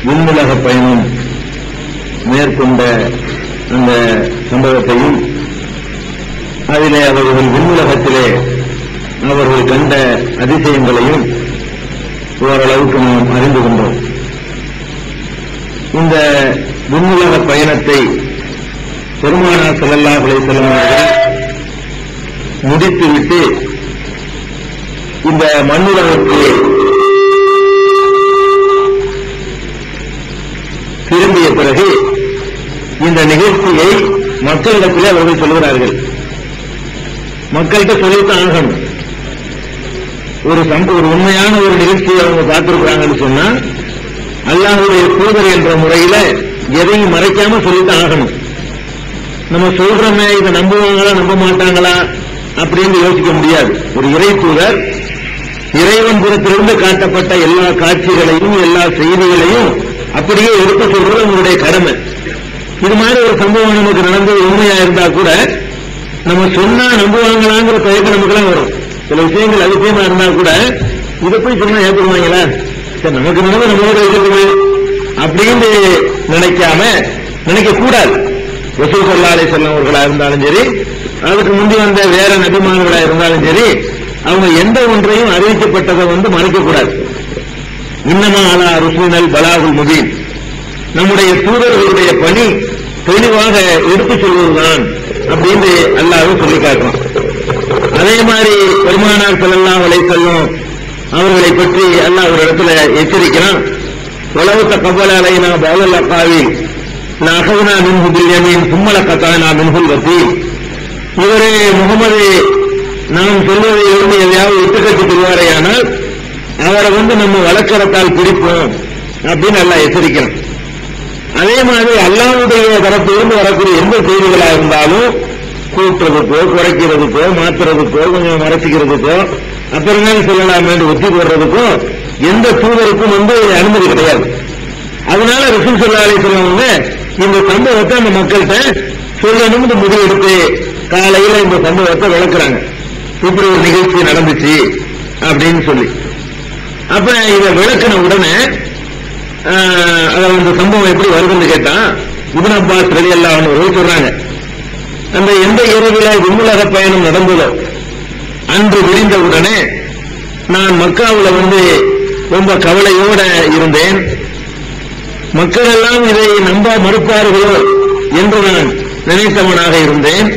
விண்ணுலக பயணம் மேற்கொண்ட அந்த சம்பவத்தையும் அதிலே அவர்கள் விண்ணுலகத்திலே அவர்கள் கண்ட அதிசயங்களையும் ஓரளவுக்கு நாம் அறிந்து கொண்டோம். இந்த விண்ணுலக பயணத்தை பெருமானார் ஸல்லல்லாஹு அலைஹி வஸல்லம் அவர்கள் முடித்துவிட்டு இந்த மண்ணுலகத்திலே திரும்பிய பிறகு இந்த நிகழ்ச்சியை மக்களிடத்திலே அவர்கள் சொல்கிறார்கள். மக்கள்கிட்ட சொல்லித்தான் ஆகணும். ஒரு உண்மையான ஒரு நிகழ்ச்சியை அவங்க பார்த்திருக்கிறாங்கன்னு சொன்னா அல்லாஹ்வுடைய தூதர் என்ற முறையில எதையும் மறைக்காம சொல்லித்தான் ஆகணும். நம்ம சொல்றோமே இதை நம்புவாங்களா நம்ப மாட்டாங்களா அப்படின்னு யோசிக்க முடியாது. ஒரு இறை தூதர் இறைவன் புறத்திலிருந்து காட்டப்பட்ட எல்லா காட்சிகளையும் எல்லா செய்திகளையும் அப்படியே எடுத்து சொல்றது உங்களுடைய கடமை. இது மாதிரி ஒரு சம்பவம் நமக்கு நடந்தது உண்மையா இருந்தா கூட நம்ம சொன்னா நம்புவாங்களாங்கிற தயக்கம் நமக்குலாம் வரும். சில விஷயங்கள் அதிசயமா இருந்தா கூட இதை போய் சொன்னா ஏற்றுக்குவாங்களா, சரி நமக்கு நடந்து நம்மளோட இருக்கிறது அப்படின்னு நினைக்க கூடாது. ரசூல் ஸல்லல்லாஹு அலைஹி வஸல்லம் அவர்களா இருந்தாலும் சரி, அதுக்கு முந்தி வந்த வேற நபிமார்களா இருந்தாலும் சரி, அவங்க எந்த ஒன்றையும் அறிவிக்கப்பட்டதை மறைக்க கூடாது. இன்னமா அலா ருஸூலில் பலாகுல் முபீன், நம்முடைய தூதர்களுடைய பணி தெளிவாக எடுத்துச் சொல்வதுதான் அப்படின்னு அல்லாஹ் சொல்லி காட்டுறான். அதே மாதிரி பெருமானார் ஸல்லல்லாஹு அலைஹி வஸல்லம் அவர்களை பற்றி அல்லாஹ் ஒரு இடத்துல எச்சரிக்கிறான். வலவு தகவல் அலைனா பஅல் அகாவில் லஅഖதுனா மின்ஹு பில் யமீன் சும்ம லகதனா மின்ஹுல் வதீல். இவரே முகமது நாம் சொல்வதை இருந்து எதையாவது விட்டுக்கட்டி சொல்வாரேயானால் அவரை நம்ம வழக்கரத்தால் பிடிப்போம் அப்படின்னு அல்லாஹ் எச்சரிக்கிறான். அதே மாதிரி அல்லாஹ்வுடைய தரப்பிலிருந்து வரக்கூடிய எந்த செய்திகளா இருந்தாலும் கூட்டுறதுக்கோ குறைக்கிறதுக்கோ மாத்துறதுக்கோ கொஞ்சம் மறைச்சிக்கிறதுக்கோ அப்புறம் சொல்லலாம் என்று ஒத்தி போடுறதுக்கோ எந்த தூதருக்கும் அனுமதி கிடையாது. அதனால ரசூல் ஸல்லல்லாஹு அலைஹி வஸல்லம் இந்த சம்பவத்தை அந்த மக்கள்கிட்ட சொல்லணும்னு முடிவெடுத்து காலையில இந்த சம்பவத்தை விளக்குறாங்க. இப்படி ஒரு நிகழ்ச்சி நடந்துச்சு அப்படின்னு சொல்லி. அப்ப இதை விளக்கின உடனே அந்த சம்பவம் எப்படி வருதுன்னு கேட்டா இப்னு அப்பாஸ் ரலியல்லாஹு அன்ஹு சொல்றாங்க, அந்த எந்த இரவில விண்ணுலக பயணம் நடந்ததோ அன்று விரிந்த உடனே நான் மக்காவுல ரொம்ப கவலையோட இருந்தேன். மக்கள் எல்லாம் இதை நம்ப மறுப்பார்களோ என்று நான் நினைத்தவனாக இருந்தேன்.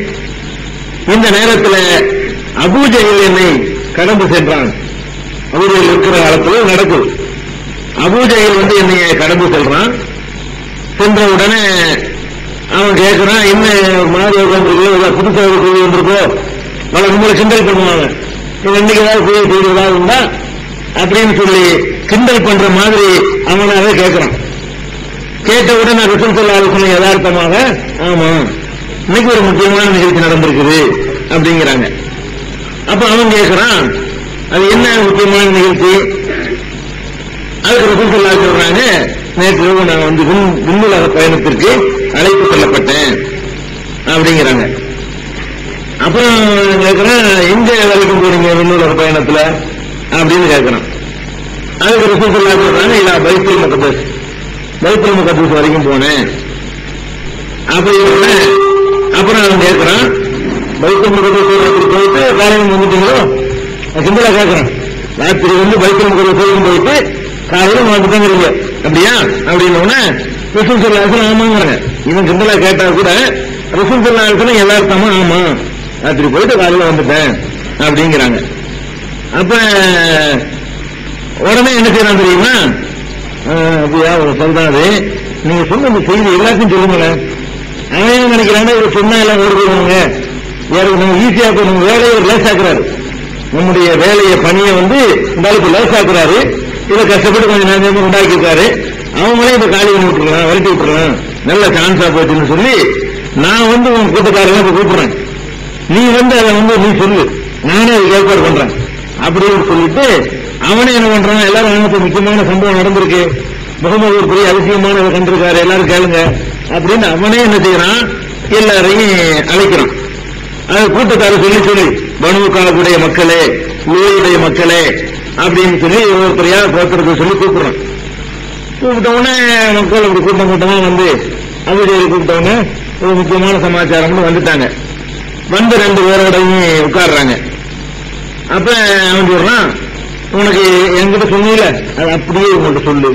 இந்த நேரத்தில் அபூ ஜஹல் என்னை கடந்து சென்றான். அபூஜஹல் இருக்கிற காலத்தில் நடக்குது. அபூ ஜஹல் என்னை கடந்து செல்றான். சென்ற உடனே அவன் கேட்கிறான், என்ன மாதிரி புதுசாக செய்தி வந்திருக்கோ, நம்மளை கிண்டல் பண்ணுவாங்க, இன்னைக்கு ஏதாவது செய்தி ஏதாவது உண்டா அப்படின்னு சொல்லி கிண்டல் பண்ற மாதிரி அவனாவே கேட்கிறான். கேட்ட உடனே ரசூல் ஸல்லல்லாஹு அலைஹி வஸல்லம் யதார்த்தமாக ஆமா இன்னைக்கு ஒரு முக்கியமான நிகழ்ச்சி நடந்திருக்குது அப்படிங்கிறாங்க. அப்ப அவன் கேட்கிறான், அது என்ன முக்கியமான நிகழ்ச்சி? அதுக்கு ரசூல் ஸல்லல்லாஹு அலைஹி வஸல்லம் சொல்றாங்க, நேற்று நான் விண்ணுலக பயணத்திற்கு அழைத்து செல்லப்பட்டேன் அப்படிங்கிறாங்க. அப்புறம் கேட்கிறேன், எங்க வரைக்கும் போறீங்க விண்ணுலக பயணத்துல அப்படின்னு கேட்கிறான். அதுக்கு ரசூல் ஸல்லல்லாஹு அலைஹி வஸல்லம் சொல்றாங்க, இல்ல பைத்துல் முகத்தஸ் வரைக்கும் போனேன் அப்படி. அப்புறம் அவன் கேட்கிறான், பைத்துல் முகத்தஸ் போயிட்டு காலையில் வந்துட்டீங்களோ சிம்பிளா கேட்கிறான். ராத்திரி பைத்துல் முகத்தஸ் போயிட்டு காலையில் வந்துட்டாங்க அப்படியா அப்படின்னு ரசூல் ஸல்லல்லாஹு அலைஹி வஸல்லம் ஆமாங்கிறாங்க. இவன் சிம்பிளா கேட்டா கூட ரசூல் ஸல்லல்லாஹு அலைஹி வஸல்லம் எல்லாருக்கும் ஆமா ராத்திரி போயிட்டு காலையில் வந்துட்டேன் அப்படிங்கிறாங்க. அப்ப உடனே என்ன செய்யறான் தெரியுமா, அப்படியா ஒரு சொல்றாரு, நீங்க சொன்ன இந்த செய்தி எல்லாத்தையும் சொல்லுங்களேன். அவன் நினைக்கிறாங்க இவர் சொன்னா எல்லாம் ஓடுவாங்க, வேற நம்ம ஈஸியா நம்ம வேலையை லேசாக்குறாரு, நம்முடைய வேலையை பணியை இந்த அளவுக்கு லேசாக்குறாரு. இதை கஷ்டப்பட்டு கொஞ்சம் நேரமா உண்டாக்கிருக்காரு, அவங்களே இப்ப காலி பண்ணி விட்டுருக்கலாம், விரட்டி விட்டுருக்கலாம், நல்ல சான்ஸா போச்சுன்னு சொல்லி நான் உன் கூட்டக்காரங்க இப்ப கூப்பிடுறேன், நீ அதை நீ சொல்லு, நானே அதுக்கு ஏற்பாடு பண்றேன் அப்படின்னு சொல்லிட்டு அவனே என்ன பண்றான், எல்லாரும் அவனுக்கு முக்கியமான சம்பவம் நடந்திருக்கு, முகமது ஒரு பெரிய அதிசயமான கண்டிருக்காரு, எல்லாரும் கேளுங்க அப்படின்னு அவனே என்ன செய்யறான், எல்லாரையும் அழைக்கிறான். அது கூட்டத்தார சொல்லி பனு காலத்துடைய மக்களே, லூயுடைய மக்களே அப்படின்னு சொல்லி ஒவ்வொருத்தரையா கோத்திரத்தை சொல்லி கூப்பிடுறான். கூப்பிட்டவுடனே மக்கள் அப்படி கூட்டமா வந்து அபிஷேகி கூப்பிட்டவங்க ஒரு முக்கியமான சமாச்சாரம்னு வந்துட்டாங்க. வந்து 2 பேரோடையும் உட்கார்றாங்க. அப்ப அவன் சொல்றான், உனக்கு என்கிட்ட சொன்னீல அது அப்படியே உங்கள்கிட்ட சொல்லு.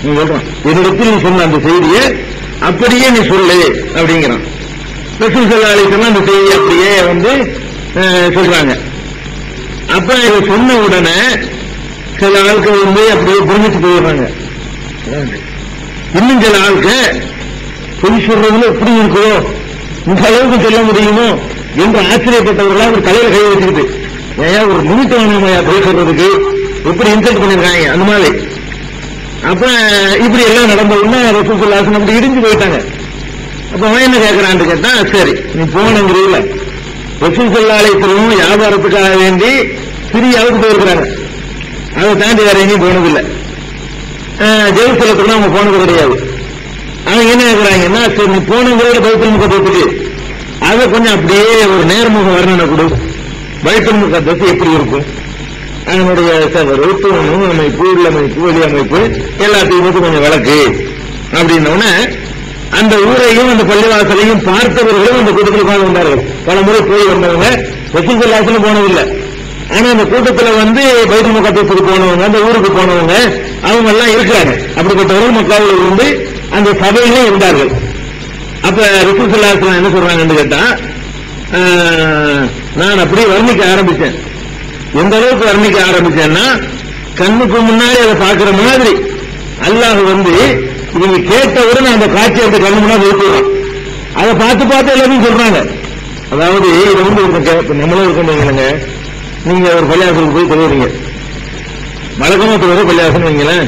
நீ சொல்றான், என்னிடத்தில் நீ சொன்ன அந்த செய்தியை அப்படியே நீ சொல்லு அப்படிங்கிறான். ரசூல் ஸல்லல்லாஹு அலைஹி வஸல்லம் அந்த செய்தியை அப்படியே வந்து சொல்றாங்க. அப்ப இதை சொன்ன உடனே சில ஆட்கள் வந்து அப்படியே புரிஞ்சிட்டு போயிடுறாங்க. இன்னும் சில ஆட்கள் பொய் சொல்றதுல எப்படி இருக்கோ இந்த அளவுக்கு சொல்ல முடியுமோ என்று ஆச்சரியப்பட்டவர்களா ஒரு தலையில கை வச்சுக்கிட்டு, ஏன் ஒரு நிமித்த வேணுமையா பொய் சொல்றதுக்கு எப்படி இன்சல்ட் பண்ணிருக்காங்க அந்த மாதிரி. அப்ப இப்படி எல்லாம் நடந்த உடனே ரசூல் ஸல்லல்லாஹு அலைஹி வஸல்லம் அப்படி இடிஞ்சு போயிட்டாங்க. அப்ப அவன் என்ன கேட்கறான்னு கேட்டா, சரி நீ போனங்கிறீங்கள, ரசூல் ஸல்லல்லாஹு அலைஹி வஸல்லம் வியாபாரத்துக்காக வேண்டி சிரியாவுக்கு போயிருக்கிறாங்க. அதை தாண்டி வேற எங்கேயும் போனதில்லை. ஜெருசலத்துக்கு அவங்க போனது கிடையாது. அவங்க என்ன கேட்கிறாங்கன்னா, சரி நீ போனங்கிறத பைத்துல் முகத்தத்துக்கு அதை கொஞ்சம் அப்படியே ஒரு நேர்முக வர்ணனை கொடு. பைத்துல் முகத்தத்து எப்படி இருக்கும், அதனுடைய சவறு தூணும் அமைப்பு உள்ளமைப்பு வெளி அமைப்பு எல்லாத்தையும் பற்றி கொஞ்சம் விளக்கு அப்படின்னோடனே அந்த ஊரையும் அந்த பள்ளிவாசலையும் பார்த்தவர்களும் அந்த கூட்டத்தில் உட்கார்ந்து வந்தார்கள். பல முறை போய் வந்தவங்க ரசூல் ஸல்லல்லாஹு அலைஹி வஸல்லம் போனதில்லை. ஆனா அந்த கூட்டத்தில் வந்து பைத்துல் முகத்தத்துக்கு போனவங்க, அந்த ஊருக்கு போனவங்க அவங்க எல்லாம் இருக்கிறாங்க. அப்படிப்பட்டவர்கள் மக்காவில் இருந்து அந்த சபையிலே இருந்தார்கள். அப்ப ரசூல் ஸல்லல்லாஹு அலைஹி வஸல்லம் என்ன சொல்றாங்கன்னு கேட்டா, நான் அப்படி வர்ணிக்க ஆரம்பிச்சேன். எந்த அளவுக்கு வர்ணிக்க ஆரம்பிச்சேன்னா, கண்ணுக்கு முன்னாடி அதை பார்க்கிற மாதிரி அல்லாஹ் வந்து இவங்க கேட்டவுடன் அந்த காட்சி அந்த கண்ணு முன்னாடி வைக்கிறான். அதை பார்த்து பார்த்து எல்லாரும் சொல்றாங்க. அதாவது இது வந்து நம்மளும் இருக்கீங்க, நீங்க ஒரு பள்ளியாசலுக்கு போய் தொழுவீங்க, வழக்கமா தொழுகிற பள்ளியாசல் வைங்களேன்,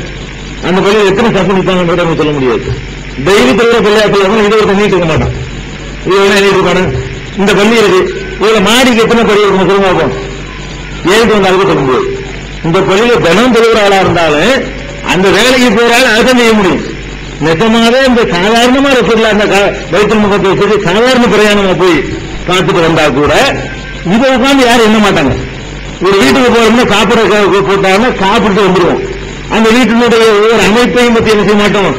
அந்த பள்ளியில் எத்தனை சப்பு நிற்பாங்கன்னு சொல்ல முடியாது. டெய்லி தொழுகிற பள்ளியாசல் இதை ஒரு நீட்டு இருக்க மாட்டான், இது வேணா நீட்டு இருப்பானு. இந்த பள்ளி இருக்கு, இதுல மாடிக்கு எத்தனை பள்ளி இருக்கும் சொல்லுங்க பார்ப்போம், ஏழுக்கு வந்து அதுக்கு சொல்ல முடியாது. இந்த பள்ளியில தினம் தொழுகிற ஆளா இருந்தாலும் அந்த வேலைக்கு போறாலும் அதை செய்ய முடியும். நிஜமாவே இந்த சாதாரணமா ரசூலுல்லாஹ் அந்த பைத்துல் முகத்தத்துக்கு சாதாரண பிரயாணமா போய் பார்த்துட்டு வந்தா கூட இதை உட்காந்து யாரும் எண்ண மாட்டாங்க. ஒரு வீட்டுக்கு போறோம்னா சாப்பிட போட்டாங்கன்னா சாப்பிட்டு வந்துடுவோம். அந்த வீட்டினுடைய ஒவ்வொரு அமைப்பையும் பத்தி என்ன செய்ய மாட்டோம்.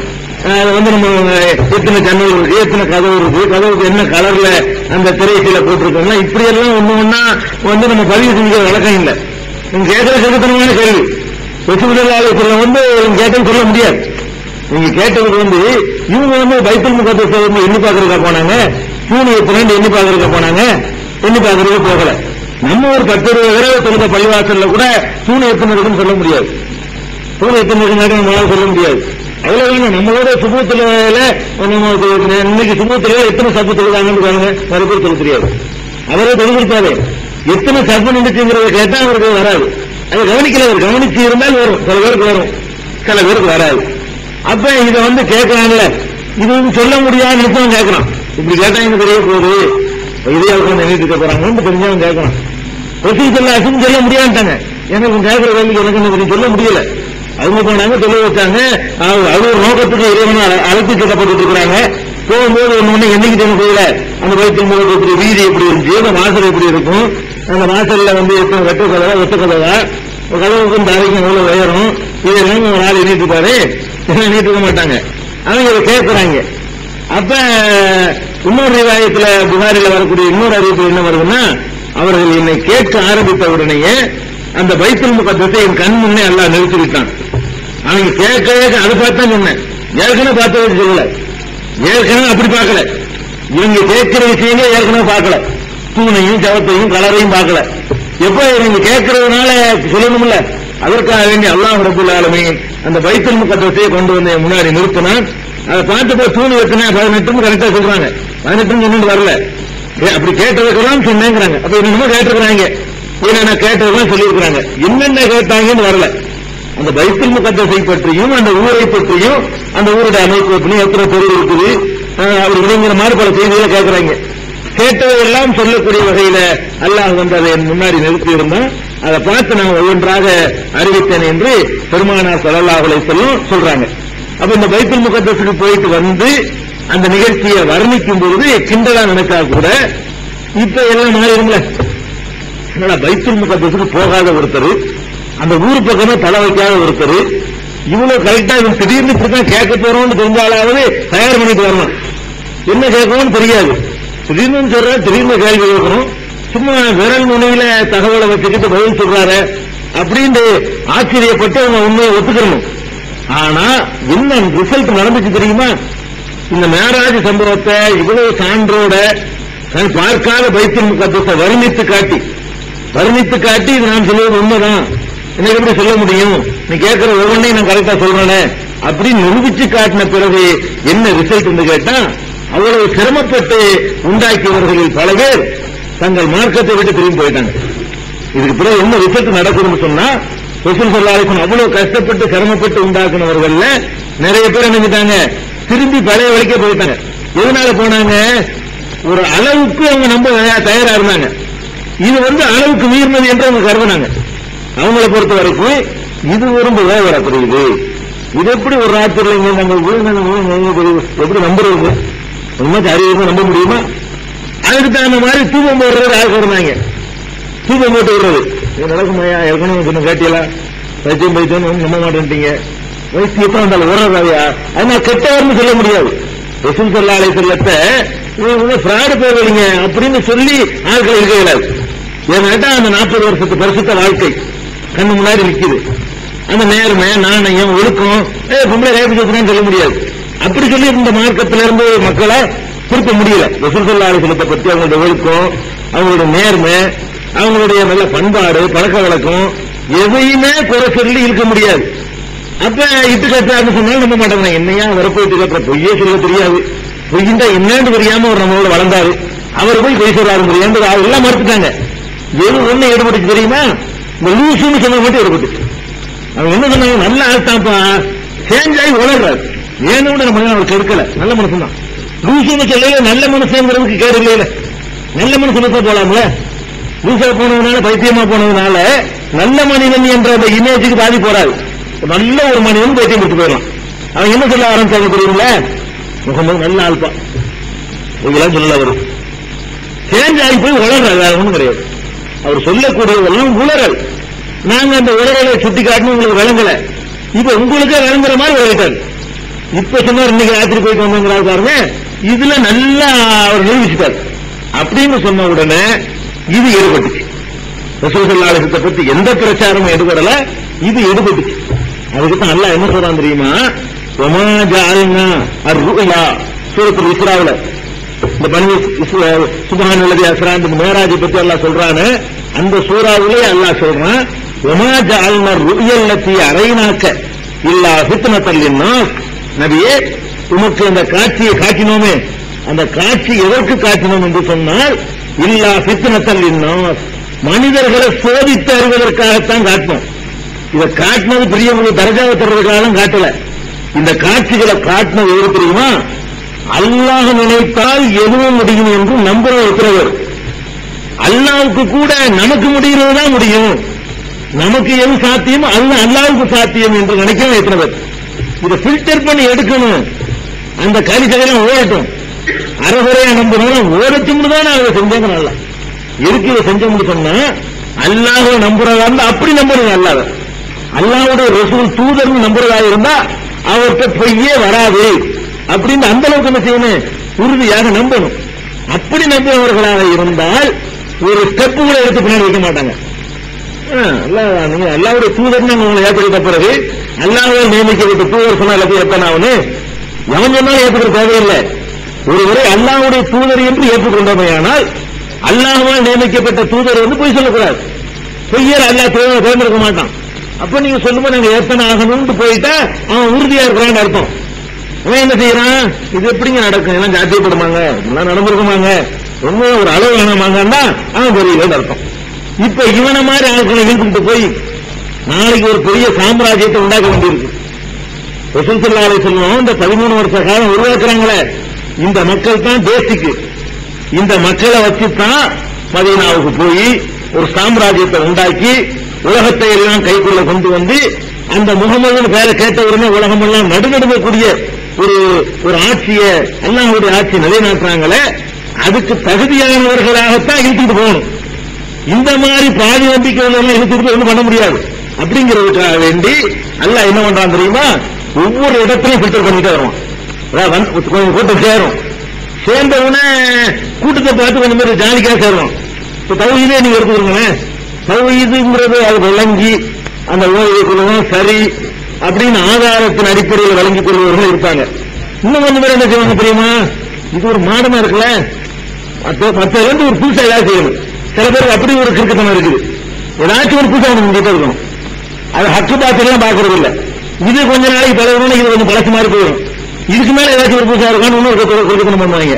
வந்து நம்ம எத்தனை ஜன்னல் இருக்கு, எத்தனை கதவு இருக்கு, கதவுக்கு என்ன கலர்ல அந்த திரைச்சீல போட்டிருக்கோம்னா இப்படி எல்லாம் ஒண்ணு ஒன்னா வந்து நம்ம பதிவு செஞ்ச வழக்கம் இல்லை. நீங்க கேட்கிற கருத்தனமான கேள்வி. ரசூலுல்லாஹி ஸல்லல்லாஹு அலைஹி வஸல்லம் வந்து கேட்டது சொல்ல முடியாது. நீங்க கேட்டதுக்கு வந்து இவங்க வந்து பைத்துல் முகத்தஸை வந்து எண்ணி பார்க்கறதுக்கா போனாங்க, சூனி எத்தனை எண்ணி பார்க்கறதுக்கா போனாங்க, எண்ணி பார்க்கறது போகல. நம்ம ஒரு 10-20 தடவை தொழுத பள்ளிவாசல்ல கூட சூனி எத்தனை இருக்குன்னு சொல்ல முடியாது, சூனி எத்தனை இருக்குன்னு நம்மளால சொல்ல முடியாது. அவ்வளவு நம்மளோட சுபத்துல இன்னைக்கு சுபத்துல எத்தனை சப்பு தொழுதாங்கன்னு பாருங்க, நிறைய பேர் சொல்ல தெரியாது. அவரே தொழுதிருப்பாரு, எத்தனை சப்பு நின்றுச்சுங்கிறத கேட்டா அவருக்கு வராது. அதை கவனிக்கல, அவர் கவனிச்சு இருந்தால் வரும், சில பேருக்கு வரும், சில பேருக்கு வராது. அப்ப இதை வந்து கேட்கறாங்கல்ல, இது வந்து சொல்ல முடியாத நிச்சயம் கேட்கறான். இப்படி கேட்டா எனக்கு தெரிய போகுது, இதே அவங்க நினைட்டு போறாங்கன்னு தெரிஞ்சவங்க கேட்கறான். ரசூல் ஸல்லல்லாஹு அலைஹி வஸல்லம் சொல்ல முடியாதுட்டாங்க. எனக்கு கேட்கிற வேலைக்கு எனக்கு என்ன சொல்ல முடியல. அவங்க போனாங்க, சொல்ல வச்சாங்க. அது ஒரு நோக்கத்துக்கு இறைவனை அழைத்து செல்லப்பட்டு இருக்கிறாங்க. போகும்போது ஒண்ணு என்னைக்கு தெரிய போகல, அந்த பைத்துல் முகத்தத்துடைய வீதி எப்படி இருந்துச்சு, அந்த வாசல் எப்படி இருக்கும், அந்த வாசல்ல வந்து எத்தனை வெட்ட கதவா ஒத்த கதவா, கதவுக்கும் தாரைக்கும் எவ்வளவு உயரம், இதெல்லாம் ஒரு ஆள் எண்ணிட்டு இருப்பாரு, எண்ணிட்டு இருக்க மாட்டாங்க. அவங்க இதை கேட்கிறாங்க. அப்ப இன்னொரு ரிவாயத்துல புகாரில வரக்கூடிய இன்னொரு அறிவிப்பு என்ன வருதுன்னா, அவர்கள் என்னை கேட்க ஆரம்பித்த உடனேயே அந்த பைத்துல் முகத்தஸை என் கண் முன்னே அல்லாஹ் நிறுத்தி விட்டான். அவங்க கேட்க அதை பார்த்தான் சொன்னேன், ஏற்கனவே பார்த்தது சொல்லல, ஏற்கனவே அப்படி பார்க்கல. இவங்க கேட்கிற விஷயங்களே ஏற்கனவே பார்க்கல, தூணையும் சவத்தையும் கலரையும் பார்க்கல. எப்ப இவங்க கேட்கறதுனால சொல்லணும்ல, அதற்காக வேண்டி அல்லாஹ் ரப்பல் ஆலமீன் அந்த பைத்துல் முகத்தஸை கொண்டு வந்து முன்னாடி நிறுத்தினான். அதை பார்த்து தூண் எத்தனை 18 கரெக்டா சொல்றாங்க, 18 சொன்னு வரல, அப்படி கேட்டதுக்கெல்லாம் சொன்னேங்கிறாங்க. அப்ப என்னென்னமோ கேட்டிருக்கிறாங்க, என்னென்ன கேட்டதெல்லாம் சொல்லியிருக்கிறாங்க, என்னென்ன கேட்டாங்கன்னு வரல. அந்த பைத்துல் முகத்தஸை பற்றியும் அந்த ஊரை பற்றியும் அந்த ஊருடைய அமைப்பு பற்றியும் எத்தனை பொருள் இருக்குது அப்படி விளைங்கிற மாதிரி பல செய்திகளை கேட்கிறாங்க. கேட்டதெல்லாம் சொல்லக்கூடிய வகையில அல்லாஹ் வந்து அதை முன்னாடி நிறுத்தி இருந்தான். அதை பார்த்து நான் ஒவ்வொன்றாக அறிவித்தேன் என்று பெருமானார் ஸல்லல்லாஹு அலைஹி வஸல்லம் சொல்றாங்க. அப்ப இந்த பைத்துல் முகத்தஸுக்கு போயிட்டு வந்து அந்த நிகழ்ச்சியை வர்ணிக்கும் பொழுது கிண்டலா நினைச்சா கூட இப்ப எல்லாம் மாறிடும்ல. பைத்துல் முகத்தஸுக்கு போகாத ஒருத்தர், அந்த ஊர் பக்கமே தலை வைக்காத ஒருத்தர், இவ்வளவு கரெக்டா இவன் திடீர்னு இப்படிதான் கேட்க போறோம்னு தெரிஞ்சாலாவது தயார் பண்ணிட்டு வரணும். என்ன கேட்கணும்னு தெரியாது, திடீர்னு சொல்ற, திடீர்னு கேள்வி கேட்கணும், சும்மா விரல் நுனியில தகவலை வச்சுக்கிட்டு பதில் சொல்றாரு அப்படின்னு ஆச்சரியப்பட்டு அவங்க உண்மையை ஒத்துக்கணும். ஆனா என்ன ரிசல்ட் நடந்துச்சு தெரியுமா? இந்த மேராஜ் சம்பவத்தை இவ்வளவு சான்றோட பார்க்காத பைத்துல் முகத்தஸை வர்ணித்து காட்டி இது நான் சொல்லுவது உண்மைதான், எனக்கு எப்படி சொல்ல முடியும், நீ கேட்கிற ஒவ்வொன்றையும் நான் கரெக்டா சொல்றேனே அப்படின்னு நிரூபிச்சு காட்டின பிறகு என்ன ரிசல்ட் கேட்டா, அவ்வளவு சிரமப்பட்டு உண்டாக்கியவர்களில் பல பேர் தங்கள் மார்க்கத்தை விட்டு திரும்பி போயிட்டாங்க. இதுக்கு பிறகு என்ன ரிசல்ட் நடக்குதுன்னு சொன்னா, ரசூல் ஸல்லல்லாஹு அலைஹி வஸல்லம் அவ்வளவு கஷ்டப்பட்டு சிரமப்பட்டு உண்டாக்குனவர்கள் நிறைய பேர் நினைச்சிட்டாங்க திரும்பி பழைய வழிக்கே போயிட்டாங்க. எதனால போனாங்க? ஒரு அளவுக்கு அவங்க நம்ப தயாரா இருந்தாங்க. இது அளவுக்கு மீறினது என்று அவங்க கருதினாங்க. அவங்களை பொறுத்த வரைக்கும் இது ரொம்ப ஓவரா தெரியுது, இது எப்படி ஒரு ராத்திரில எப்படி நம்புறது, உண்மைக்கு அறிவு நம்ப முடியுமா? அதுக்கு தகுந்த மாதிரி தூபம் போடுறது ஆக இருந்தாங்க. தூபம் போட்டு விடுறது இது நடக்குமாயா, ஏற்கனவே கொஞ்சம் கேட்டீங்களா, பைத்தியம் நம்ப மாட்டேன்ட்டீங்க, வைத்தியத்தான் இருந்தாலும் ஓடுறதாவையா, அதனால கெட்டவர்னு சொல்ல முடியாது. ரசூல் ஸல்லல்லாஹு அலைஹி வஸல்லம் ஃப்ராடு போவீங்க அப்படின்னு சொல்லி ஆட்கள் இருக்க இயலாது. ஏன்னா அந்த 40 வருஷத்து பரிசுத்த வாழ்க்கை கண்ணு முன்னாடி நிற்குது. அந்த நேர்மை, நாணயம், ஒழுக்கம் பொம்பளை ரேப்பு சொல்லுன்னு சொல்ல முடியாது. அப்படி சொல்லி இந்த மார்க்கத்திலிருந்து மக்களை திருப்ப முடியல. ரசூல் ஸல்லல்லாஹு அலைஹி வஸல்லம் பத்தி அவங்களுடைய ஒழுக்கம், அவங்களுடைய நேர்மை, அவங்களுடைய நல்ல பண்பாடு, பழக்க வழக்கம் எதையுமே குறை சொல்லி இருக்க முடியாது. அப்ப இட்டு கட்டாருன்னு சொன்னாலும் நம்ப மாட்டாங்க. என்னையா வரப்போயிட்டு கட்டுற, பொய்யே சொல்ல தெரியாது, பொய்யின்றா என்னன்னு தெரியாம ஒரு நம்மளோட வளர்ந்தாரு, அவர் போய் பொய் சொல்றாரு தெரியாது, எல்லாம் மறுத்துட்டாங்க. எது ஒண்ணு ஈடுபட்டு தெரியுமா? இந்த லூசுன்னு சொன்ன மட்டும் ஈடுபட்டு அவங்க என்ன சொன்னாங்க, நல்ல ஆழ்த்தாப்பா சேஞ்ச் ஆகி வளர்றாரு, ஏன்னு நம்ம அவர் கெடுக்கல, நல்ல மனுஷன் தான். லூசுன்னு சொல்லல, நல்ல மனுஷங்கிறதுக்கு கேடு இல்லையில, நல்ல மனுஷனுக்கு போலாம்ல. லூசா போனதுனால, பைத்தியமா போனதுனால நல்ல மனிதன் என்ற அந்த இமேஜுக்கு பாதி போறாது. நல்ல ஒரு மனிதன் பைத்தியம் விட்டு போயிடலாம். அவன் என்ன சொல்ல ஆரம்பிச்சாங்க தெரியுங்களா? முகமது நல்ல ஆள்பா, இதெல்லாம் சொல்ல வரும். சேஞ்ச் ஆகி போய் வளர்றாரு, ஒண்ணும் கிடையாது. அவர் சொல்லக்கூடியதெல்லாம் உளறல். நாங்க அந்த உளறலை சுட்டி காட்டணும், உங்களுக்கு விளங்கல. இப்ப உங்களுக்கே விளங்குற மாதிரி விளங்கிட்டாரு. இப்ப சொன்னார், இன்னைக்கு ராத்திரி போயிட்டு வந்தாங்க பாருங்க, இதுல நல்லா அவர் நிரூபிச்சுட்டார் அப்படின்னு சொன்ன உடனே இது ஈடுபட்டுச்சு. ரசூல் ஸல்லல்லாஹு அலைஹி வஸல்லம் பத்தி எந்த பிரச்சாரமும் ஈடுபடல, இது ஈடுபட்டுச்சு. அதுக்கு அல்லாஹ் என்ன சொல்றான் தெரியுமா? வமா ஜஅல்னா அர்-ருயா சூரத்துல் இஸ்ராவுல இந்த பனி சுப்ஹானல்லதி அஸ்ரா இந்த மேராஜ் பத்தி அல்லாஹ் சொல்றானே, அந்த சூராவிலே அல்லாஹ் சொல்றான், வமா ஜஅல்னா அர்-ருயா அல்லதி அரைனாக இல்லா ஃபித்னத்தல் லின்னாஸ். நபியே, உமக்கு அந்த காட்சியை காட்டினோமே, அந்த காட்சி எதற்கு காட்டினோம் என்று சொன்னால், இல்லா ஃபித்னத்தல் லின்னாஸ், மனிதர்களை சோதித்து அறிவதற்காகத்தான் காட்டினோம். இதை காட்டினது பெரியவங்களுக்கு தரஜாவை தர்றதுக்காக காட்டல. இந்த காட்சிகளை காட்டினது எது தெரியுமா? அல்லாஹ் நினைத்தால் எதுவும் முடியும் என்று நம்புற இருக்கிறவர். அல்லாவுக்கு கூட நமக்கு முடிகிறதுதான் முடியும், நமக்கு எது சாத்தியம் அல்லாவுக்கு சாத்தியம் என்று நினைக்க வைக்கிறவர். இதை பில்டர் பண்ணி எடுக்கணும். அந்த கரிசையெல்லாம் ஓடட்டும், அறகுறையா நம்பணும், ஓடச்சும்னு தான் அதை செஞ்சாங்க. நல்லா இருக்கு, இதை செஞ்சோம்னு சொன்னா அல்லாஹ் நம்புறதா இருந்தா அப்படி நம்புறீங்க. அல்லாஹ்வுடைய ரசூல் தூதர்னு நம்புறதா இருந்தா அவர்கிட்ட பொய்யே வராது அப்படின்னு அந்த அளவுக்கு என்ன செய்யணும், உறுதியாக நம்பணும். அப்படி நம்புவவர்களாக இருந்தால் ஒரு ஸ்டெப் கூட எடுத்து பின்னாடி வைக்க மாட்டாங்க. அல்லாஹ்வுடைய தூதர்னு உங்களை ஏற்படுத்த பிறகு அல்லாஹ்வால் நியமிக்கப்பட்ட தூதர் சொன்னா எல்லாத்தையும் ஏற்பனாவனு எவன் சொன்னாலும் ஏற்றுக்கிற தேவையில்லை. ஒருவரை அல்லாஹ்வுடைய தூதர் என்று ஏற்றுக்கொண்டமையானால் அல்லாஹ்வால் நியமிக்கப்பட்ட தூதர் பொய் சொல்லக்கூடாது. பொய்யர் அல்லாஹ் தேர்ந்தெடுக்க மாட்டான். அப்ப நீங்க சொல்லும்போது நாங்க ஏற்பன ஆகணும்னு போயிட்டா அவன் உறுதியா இருக்கிறான்னு அர்த்தம். அவன் என்ன செய்யறான், இது எப்படிங்க நடக்கும், எல்லாம் சாத்தியப்படுமாங்க, எல்லாம் நடந்திருக்குமாங்க, ரொம்ப ஒரு அளவு வேணாமாங்கன்னா அவன் தெரியலன்னு அர்த்தம். இப்ப இவனை மாதிரி ஆட்களை இழுத்துட்டு போய் நாளைக்கு ஒரு பெரிய சாம்ராஜ்யத்தை உண்டாக்க வேண்டியிருக்கு. ரசூல் ஸல்லல்லாஹு அலைஹி வஸல்லம் இந்த 13 வருஷ காலம் உருவாக்குறாங்களே, இந்த மக்கள் தான் பேசிக்கு. இந்த மக்களை வச்சுதான் மதீனாவுக்கு போய் ஒரு சாம்ராஜ்யத்தை உண்டாக்கி உலகத்தை எல்லாம் கைக்குள்ள கொண்டு வந்து அந்த முகமது பேரை கேட்ட உடனே உலகம் எல்லாம் நடுநடுங்கக்கூடிய ஒரு ஆட்சியை அல்லாஹ்வுடைய ஆட்சி நிலைநாட்டுறாங்களே, அதுக்கு தகுதியானவர்களாகத்தான் இழுத்துட்டு போகணும். இந்த மாதிரி பாதி நம்பிக்கை இழுத்துட்டு ஒன்றும் பண்ண முடியாது. அப்படிங்கிறதுக்காக வேண்டி அல்லாஹ் என்ன பண்றான் தெரியுமா? ஒவ்வொரு இடத்துலையும் ஃபில்டர் பண்ணிட்டே வருவான். கொஞ்சம் கூட்டம் சேரும், சேர்ந்தவுடனே கூட்டத்தை பார்த்து கொஞ்சம் பேர் ஜாலிக்காக சேருவோம். இப்ப தௌஹீதே நீங்க எடுத்துக்கிறீங்களேன், தௌஹீதுங்கிறது அது விளங்கி அந்த ஓய்வை கொள்ளுவோம் சரி அப்படின்னு ஆதாரத்தின் அடிப்படையில் வழங்கிக் கொள்வர்கள் இருப்பாங்க. இன்னும் கொஞ்சம் பேர் என்ன செய்வாங்க தெரியுமா? இது ஒரு மாடமா இருக்குல்ல, மற்ற ஒரு புதுசா ஏதாவது செய்யணும். சில பேருக்கு அப்படி ஒரு கிறுக்கத்தனம் இருக்குது, ஏதாச்சும் ஒரு புதுசா ஒன்று கிட்ட இருக்கணும். அது ஹக்கு பாத்திரம் பாக்குறது இல்லை. இது கொஞ்ச நாளைக்கு பழகணும், இது கொஞ்சம் பழசு மாதிரி போயிடும். இதுக்கு மேல ஏதாச்சும் ஒரு புதுசா இருக்கான்னு இன்னொரு கிறுக்கத்தனம் பண்ணுவாங்க.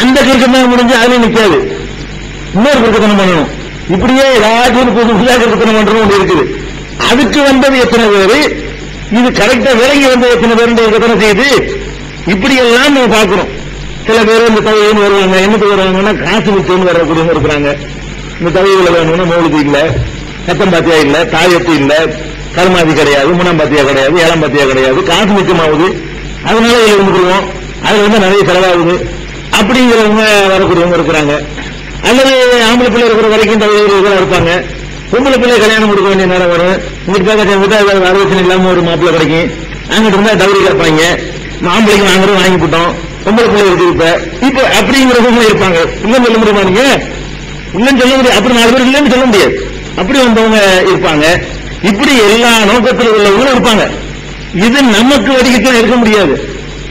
அந்த கிறுக்கத்தனம் முடிஞ்சு அதுலயும் நிற்காது, இன்னொரு கிறுக்கத்தனம் பண்ணணும். இப்படியே ஏதாச்சும் ஒரு புதுசா கிறுக்கத்தனம் பண்றது ஒன்று இருக்குது. அதுக்கு வந்தது எத்தனை பேரு, இது கரெக்டா விலகி வந்தது எத்தனை பேர் கிறுக்கத்தனம் செய்யுது. இப்படி எல்லாம் நம்ம பார்க்கிறோம். சில பேர் இந்த தவையின்னு வருவாங்க, என்னத்துக்கு வருவாங்கன்னா காசு விட்டுன்னு வரக்கூடியவங்க இருக்கிறாங்க. இந்த தவைகளை வேணும்னா மௌலிது இல்ல, சத்தம் பாத்தியா இல்ல, தாயத்து இல்ல, கருமாதி கிடையாது, மூணாம் பாத்தியா கிடையாது, ஏழாம் பாத்தியா கிடையாது, காசு மிச்சமாகுது, அதனால இருந்துருவோம், அது நிறைய செலவாகுது அப்படிங்கிறவங்க வரக்கூடியவங்க இருக்கிறாங்க. அல்லது ஆம்பளை பிள்ளை இருக்கிற வரைக்கும் தவைகள் இருப்பாங்க. பொம்பளை பிள்ளை கல்யாணம் கொடுக்க வேண்டிய நேரம் வரும், உங்களுக்கு வரவச்சனை இல்லாம ஒரு மாப்பிள்ளை கிடைக்கும், அங்கிட்டு இருந்தா டவுரி கேட்பாங்க, மாம்பிள்ளைக்கு வாங்குறோம் வாங்கி போட்டோம், பொம்பளை பிள்ளை இருக்கு இப்ப அப்படிங்கிறவங்க இருப்பாங்க. இல்லன்னு சொல்ல முடியுமா? நீங்க இல்லன்னு சொல்ல முடியாது, அப்படி 4 பேர் இல்லன்னு சொல்ல முடியாது. அப்படி வந்தவங்க இருப்பாங்க. இப்படி எல்லா நோக்கத்தில் உள்ளவங்களும் இருப்பாங்க. இது நமக்கு வடிகட்டம் இருக்க முடியாது.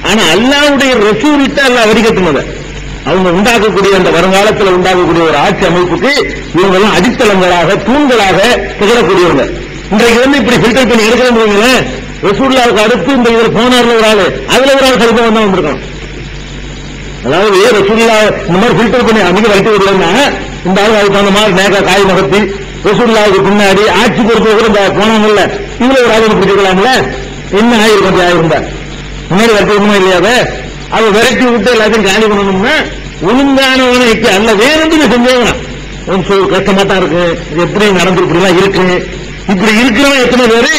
ஆனா அல்லாஹ்வுடைய ரசூலுக்கு அல்லாஹ் வடிகட்டுனத அவங்க உண்டாக்கக்கூடிய அந்த வருங்காலத்தில் உண்டாக்கக்கூடிய ஒரு ஆட்சி அமைப்புக்கு இவங்கெல்லாம் அடித்தளங்களாக தூண்களாக திகழக்கூடியவங்க. இன்றைக்கு இப்படி ஃபில்டர் பண்ணி எடுக்கிறவங்க ரசூலுல்லாஹ்வுக்கு அடுத்து இந்த இவர் போனார்ல ஒரு ஆளு, அதுல ஒரு ஆள் கருப்பா வந்தா வந்திருக்கான். அதாவது ரசூலுல்லாஹ் இந்த மாதிரி ஃபில்டர் பண்ணி அதிக வளர்த்து விடலன்னா இந்த ஆள் அதுக்கு அந்த மாதிரி நேக்கா காய் நகர்த்தி ரசூலுல்லாஹ்வுக்கு பின்னாடி ஆட்சி பொறுப்பு கூட இந்த போனாங்கல்ல, இதுல ஒரு ஆள் பிடிக்கலாம்ல, என்ன ஆயிருக்கும் ஆயிருந்தா முன்னாடி வளர்த்துக்கணுமா இல்லையாத அதை விரட்டி விட்டு எல்லாத்தையும் காலி பண்ணணும்னா ஒழுங்கானவனை அல்ல வேற எதுவும் செஞ்சவனா கஷ்டமா தான் இருக்கு. இது எப்படி நடந்து இப்படிலாம் இருக்கு, இப்படி இருக்கிறவன் எத்தனை பேரு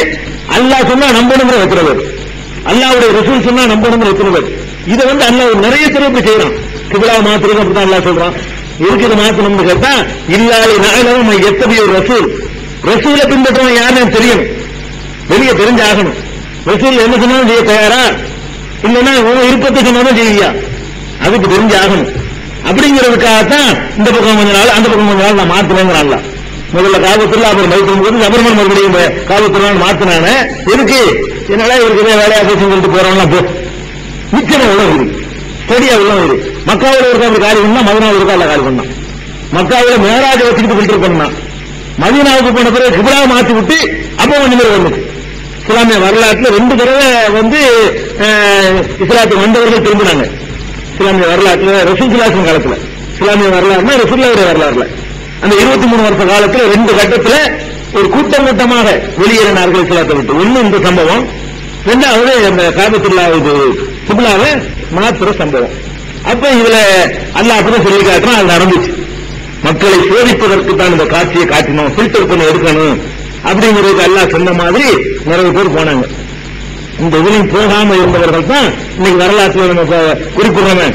அல்லாஹ் சொன்னா நம்பணுங்கிற எத்தனை பேர், அல்லாஹ்வுடைய ரசூல் சொன்னா நம்பணுங்கிற எத்தனை பேர். இதை அல்லாஹ் நிறைய சிறப்பு செய்யறான். கிபிலா மாத்திரம் அப்படிதான் அல்லாஹ் சொல்றான். எதுக்கு இதை மாத்தணும்னு கேட்டா இல்லாத நாளும் எத்தனையோ ரசூல், ரசூலை பின்பற்றவன் யாருன்னு தெரியும், வெளியே தெரிஞ்சாகணும். ரசூல் என்ன சொன்னாலும் செய்ய தயாரா, இல்லைன்னா விருப்பத்தை சொன்னாலும் செய்யா, அதுக்கு தெரிஞ்சாகணும். அப்படிங்கிறதுக்காகத்தான் இந்த பக்கம் கொஞ்ச நாள் அந்த பக்கம் கொஞ்ச நாள் நான் மாத்துறேங்கிறான்ல. முதல்ல காபத்துல்லா அப்புறம் பைத்தும் போது அப்புறமா மறுபடியும் காபத்துல்லான்னு மாத்தினானே. எதுக்கு? என்னால இவருக்கு வேலையா பேசி சொல்லிட்டு போறவங்களாம் போ நிச்சயமா உள்ள இருக்கு, ஸ்டடியா உள்ள இருக்கு. மக்காவில் இருக்க அப்படி காலி பண்ணா மதினாவில் இருக்கா அல்ல காலி பண்ணான். மக்காவில் மேராஜை வச்சுக்கிட்டு ஃபில்டர் பண்ணான். மதீனாவுக்கு போன பிறகு கிபிலாவை மாற்றி விட்டு அப்போ கொஞ்சம் பேர் வந்துச்சு. இஸ்லாமிய வரலாற்றுல 2 தடவை இஸ்லாத்துக்கு வந்தவர்கள் திரும்பினாங்க. இஸ்லாமிய வரலாற்றுல ரசூலுல்லாஹ் காலத்துல, இஸ்லாமிய வரலாறுனா ரசூலுல்லாஹ்வுடைய வரலாறுல அந்த 23 வருஷ காலத்துல 2 கட்டத்துல ஒரு கூட்டம் கூட்டமாக வெளியேறினார்கள் இஸ்லாத்தை விட்டு. ஒண்ணு இந்த சம்பவம், 2வது அந்த காபத்துல்லாஹ் கிபிலாவை மாத்திர சம்பவம். அப்ப இதுல அல்லாஹ் அப்படி சொல்லி காட்டினா அது நடந்துச்சு. மக்களை சோதிப்பதற்கு தான் இந்த காட்சியை காட்டினோம், ஃபில்டர் பண்ணி எடுக்கணும் அப்படிங்கிறது அல்லாஹ் சொன்ன மாதிரி நிறைய பேர் போனாங்க. இந்த இதுலையும் போகாம இருந்தவர்கள் தான் இன்னைக்கு வரலாற்றுல நம்ம குறிப்பிடுறவன்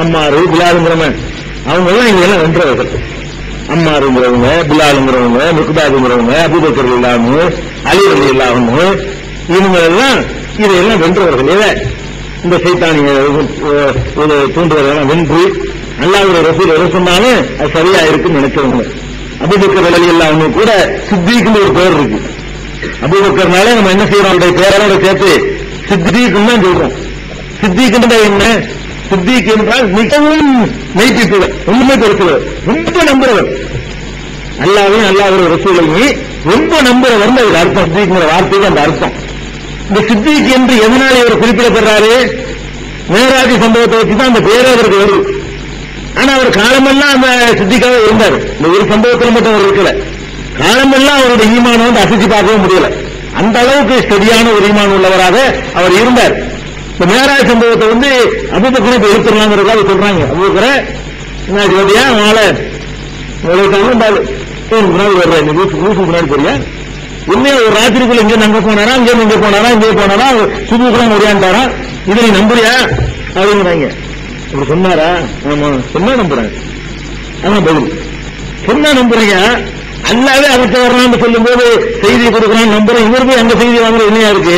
அம்மாரு பிலாலுங்கிறவன், அவங்க எல்லாம் இங்க எல்லாம் வென்றவர்கள். அம்மாருங்கிறவங்க, பிலாலுங்கிறவங்க, மிக்தாதுங்கிறவங்க, அபூபக்கர் இல்லாம அலி ரலி இல்லாம இவங்க எல்லாம் இதையெல்லாம் வென்றவர்கள். இதை இந்த சைத்தானிய தூண்டுவதெல்லாம் வென்று அல்லாஹ்வுடைய ரசூல் எது சொன்னாலும் அது சரியா இருக்குன்னு நினைச்சவங்க. அபூபக்கர் ரலி இல்லாம கூட சித்திக்குன்னு ஒரு பேர் இருக்கு. அபூபக்கர்னால நம்ம என்ன செய்யறோம், அவருடைய பேரோட சேர்த்து சித்திக்குன்னு தான் சொல்றோம். சித்திக்குன்னு என்ன? சித்திக் என்றால் மிகவும் மெய்ப்பிப்பவர், ஒன்றுமே பெருசுவர், ரொம்ப நம்புறவர். அல்லாஹ்வையும் அல்லாஹ்வுடைய ரசூலையும் ரொம்ப நம்புறவர் அதுக்கு அர்த்தம். சித்திக்குங்கிற வார்த்தைக்கு அந்த அர்த்தம். இந்த சித்திக் என்று எதனால இவர் குறிப்பிடப்படுறாரு? மேராஜ் சம்பவத்தை வச்சுதான் அந்த பேரே அவருக்கு வருது. ஆனா அவர் காலமெல்லாம் அந்த சித்திக்காக இருந்தார். இந்த ஒரு சம்பவத்தில் மட்டும் அவர் இருக்கல, காலமெல்லாம் அவருடைய ஈமானம் அசைச்சு பார்க்கவும் முடியல. அந்த அளவுக்கு ஸ்டடியான ஒரு ஈமான் உள்ளவராக அவர் இருந்தார். இந்த மேராஜ் சம்பவத்தை அபூபக்கர் இப்ப எடுத்துடலாங்கிறதுக்காக சொல்றாங்க. அபூபக்கரை என்ன சொல்றியா நாளை முன்னாடி வர்ற இந்த வீட்டுக்கு முன்னாடி போறியா, உண்மையா ஒரு ராத்திரிக்குள்ள இங்க அங்க போனாரா, இங்க போனாரா, இங்கே போனாரா, சுதுக்குலாம் முடியாண்டாரா, இதை நீ நம்புறியா அப்படிங்கிறாங்க. அப்படி சொன்னாரா? ஆமா சொன்னா நம்புறாங்க. ஆனா பதில் சொன்னா நம்புறீங்க. அல்லாவே அவற்றை வரலாம்னு சொல்லும் போது செய்தி கொடுக்குறான் நம்புறோம். இவர் போய் அந்த செய்தி வாங்குற என்னையா இருக்கு?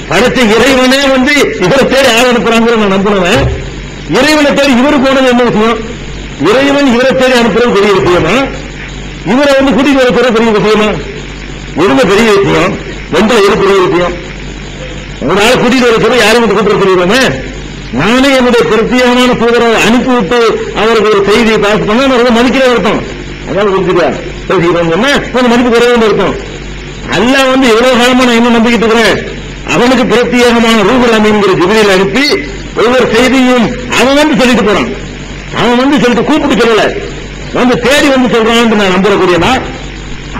படைச்ச இறைவனே இவரை தேடி ஆள் அனுப்புறாங்கிற நான் நம்புறேன். இறைவனை தேடி இவரு போனது என்ன விஷயம்? இறைவன் இவரை தேடி அனுப்புறது பெரிய விஷயமா? இவரை கூட்டிட்டு வர பெரிய விஷயமா? எதுங்க பெரிய விஷயம்? எந்த எது பெரிய விஷயம்? ஒரு ஆள் கூட்டிட்டு வர யாரும் கூப்பிட சொல்லிடுவோமே. நானே என்னுடைய பிரத்யேகமான தூதரை அனுப்பிவிட்டு அவருக்கு ஒரு செய்தியை பாஸ் பண்ண மதிக்கிற இருக்கும். அதாவது புரிஞ்சுக்கா பேசிக்கிறோம்னா கொஞ்சம் மதிப்பு குறைவாக இருக்கும். அல்லாஹ் எவ்வளவு காலமா நான் என்ன நம்பிக்கிட்டு இருக்கிறேன்? அவனுக்கு பிரத்யேகமான ரூஹுல் அமீன்கிற ஜிப்ரீல் அனுப்பி ஒவ்வொரு செய்தியும் அவன் சொல்லிட்டு போறான். அவன் சொல்லிட்டு கூப்பிட்டு சொல்லல, தேடி சொல்றான்னு நான் நம்புறக்கூடியனா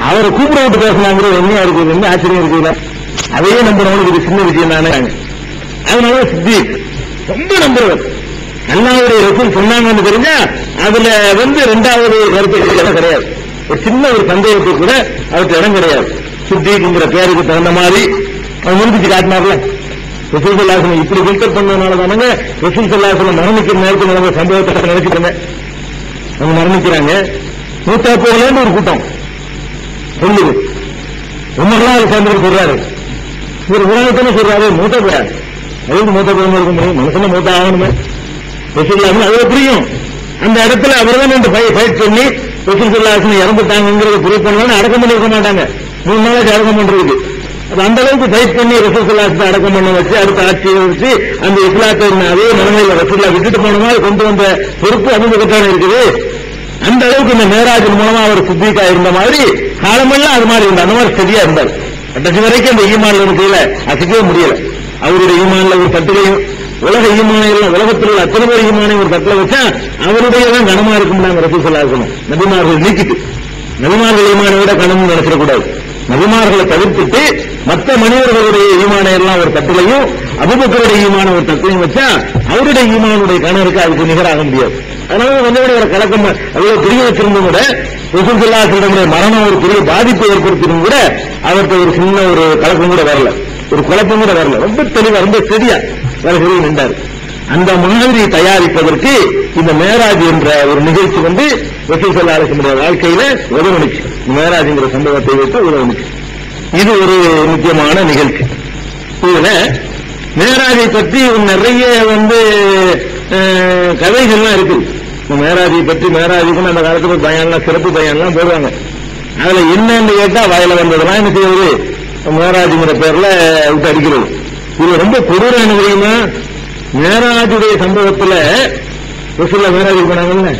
அவரை கூப்பிட விட்டு பேசலாங்கிறது என்ன இருக்குது? என்ன ஆச்சரியம் இருக்குல்ல? அதையே நம்புறவனுக்கு இது சின்ன விஷயம் தானே. அதனால சித்திக் ரொம்ப நம்புறவர். அல்லாஹ்வுடைய ரசூல் சொன்னாங்கன்னு தெரிஞ்சா அதுல இரண்டாவது கருத்து கிடையாது. ஒரு சின்ன ஒரு சந்தேகத்துக்கு கூட அவருக்கு இடம் கிடையாது. சித்திக்ங்கிற பேருக்கு தகுந்த மாதிரி அவன் முடிச்சு காட்டினார்ல. ரசூல் ஸல்லல்லாஹு அலைஹி வஸல்லம் இப்படி ஃபில்டர் பண்ணதுனால தானங்க ரசூல் ஸல்லல்லாஹு அலைஹி வஸல்லம் மரணிக்கிற நேரத்தில் நடந்த சம்பவத்தை நினைச்சுக்கோங்க. அவங்க மரணிக்கிறாங்க. மூத்தா போகலன்னு ஒரு கூட்டம் சொல்லுது. உமர்லாம் அவர் சேர்ந்து சொல்றாரு. இவர் உலகத்தானே சொல்றாரு மூத்தா போறாரு. அதுக்கு மூத்த போகாம இருக்க முடியும்? மனுஷன மூத்த ஆகணுமே. ரசூல் அது புரியும். அந்த இடத்துல அவர் தான் ஃபைட் பண்ணி ரசூல் ஸல்லல்லாஹு அலைஹி வஸல்லம் இறந்துட்டாங்கிறத ப்ரூவ் பண்ணலாம். அடக்கம் பண்ணி இருக்க மாட்டாங்க. 3 நாளைக்கு அடக்கம் பண்றதுக்கு அந்த அளவுக்கு ஃபைட் பண்ணி ரசூல் ஸல்லல்லாஹு அலைஹி வஸல்லம் அடக்கம் பண்ண வச்சு அடுத்த ஆட்சியை வச்சு அந்த இஸ்லாத்தை அதே நிலைமையில ரசூல்லா விட்டுட்டு போன மாதிரி கொண்டு வந்த பொறுப்பு அதுதான் இருக்குது. அந்த அளவுக்கு இந்த மேராஜின் மூலமா அவர் சித்திகா இருந்த மாதிரி காலமெல்லாம் அது மாதிரி இருந்தார். அந்த மாதிரி சரியா இருந்தார். கடைசி வரைக்கும் அந்த ஈமான்ல இருக்கையில அசைக்கவே முடியல. அவருடைய ஈமான்ல ஒரு தட்டிலையும் உலக ஈமானை உலகத்தில் உள்ள அத்தனை பேர் ஈமானை ஒரு தட்டில வச்சா அவருடைய தான் கனமா இருக்கும். ரசூல் ஸல்லல்லாஹு அலைஹி வஸல்லம் நபிமார்கள் நீக்கிட்டு நபிமார்கள் ஈமானை விட கனமும் நினைச்சிடக்கூடாது. நபிமார்களை தவிர்த்துட்டு மற்ற மனிதர்களுடைய ஈமானை எல்லாம் ஒரு தட்டிலையும் அபூபக்கருடைய ஈமான ஒரு தட்டிலையும் வச்சா அவருடைய ஈமானுடைய கணருக்கு அதுக்கு நிகராக முடியாது. அதனால ஒரு கலக்கம் அவ்வளவு பெரிய வச்சிருந்தும் கூட ரசூல் ஸல்லல்லாஹு அலைஹி வஸல்லம் மரணம் ஒரு பெரிய பாதிப்பை ஏற்படுத்தியும் கூட அவருக்கு ஒரு சின்ன ஒரு கலக்கம் கூட வரல, ஒரு குழப்பம் கூட வரல. ரொம்ப தெளிவா ரொம்ப சரியா வேலை செய்ய நின்றார். அந்த மாதிரி தயாரிப்பதற்கு இந்த மேராஜ் என்ற ஒரு நிகழ்ச்சி ரசூல் ஸல்லல்லாஹு அலைஹி வஸல்லம் வாழ்க்கையில உதவுனுச்சு. மேராஜ்ங்கிற சம்பவத்தை வைத்து உதவுனுச்சு. இது ஒரு முக்கியமான நிகழ்ச்சி. இதுல மேராஜை பற்றி நிறைய கதைகள்லாம் இருக்கு. மேராஜை பற்றி மேராஜுக்கு அந்த காலத்துல பயான்லாம் சிறப்பு பயான்லாம் போடுவாங்க. அதுல என்னன்னு கேட்டா வாயில வந்ததெல்லாம் என்ன செய்வது? மேராஜுங்கிற பேர்ல விட்டு அடிக்கிறது. இது ரொம்ப கொடூரம் என்ன தெரியுமா? மேராஜுடைய சம்பவத்துல ரசூலுல்லாஹ் மேராஜுக்கு போனாங்கல்ல,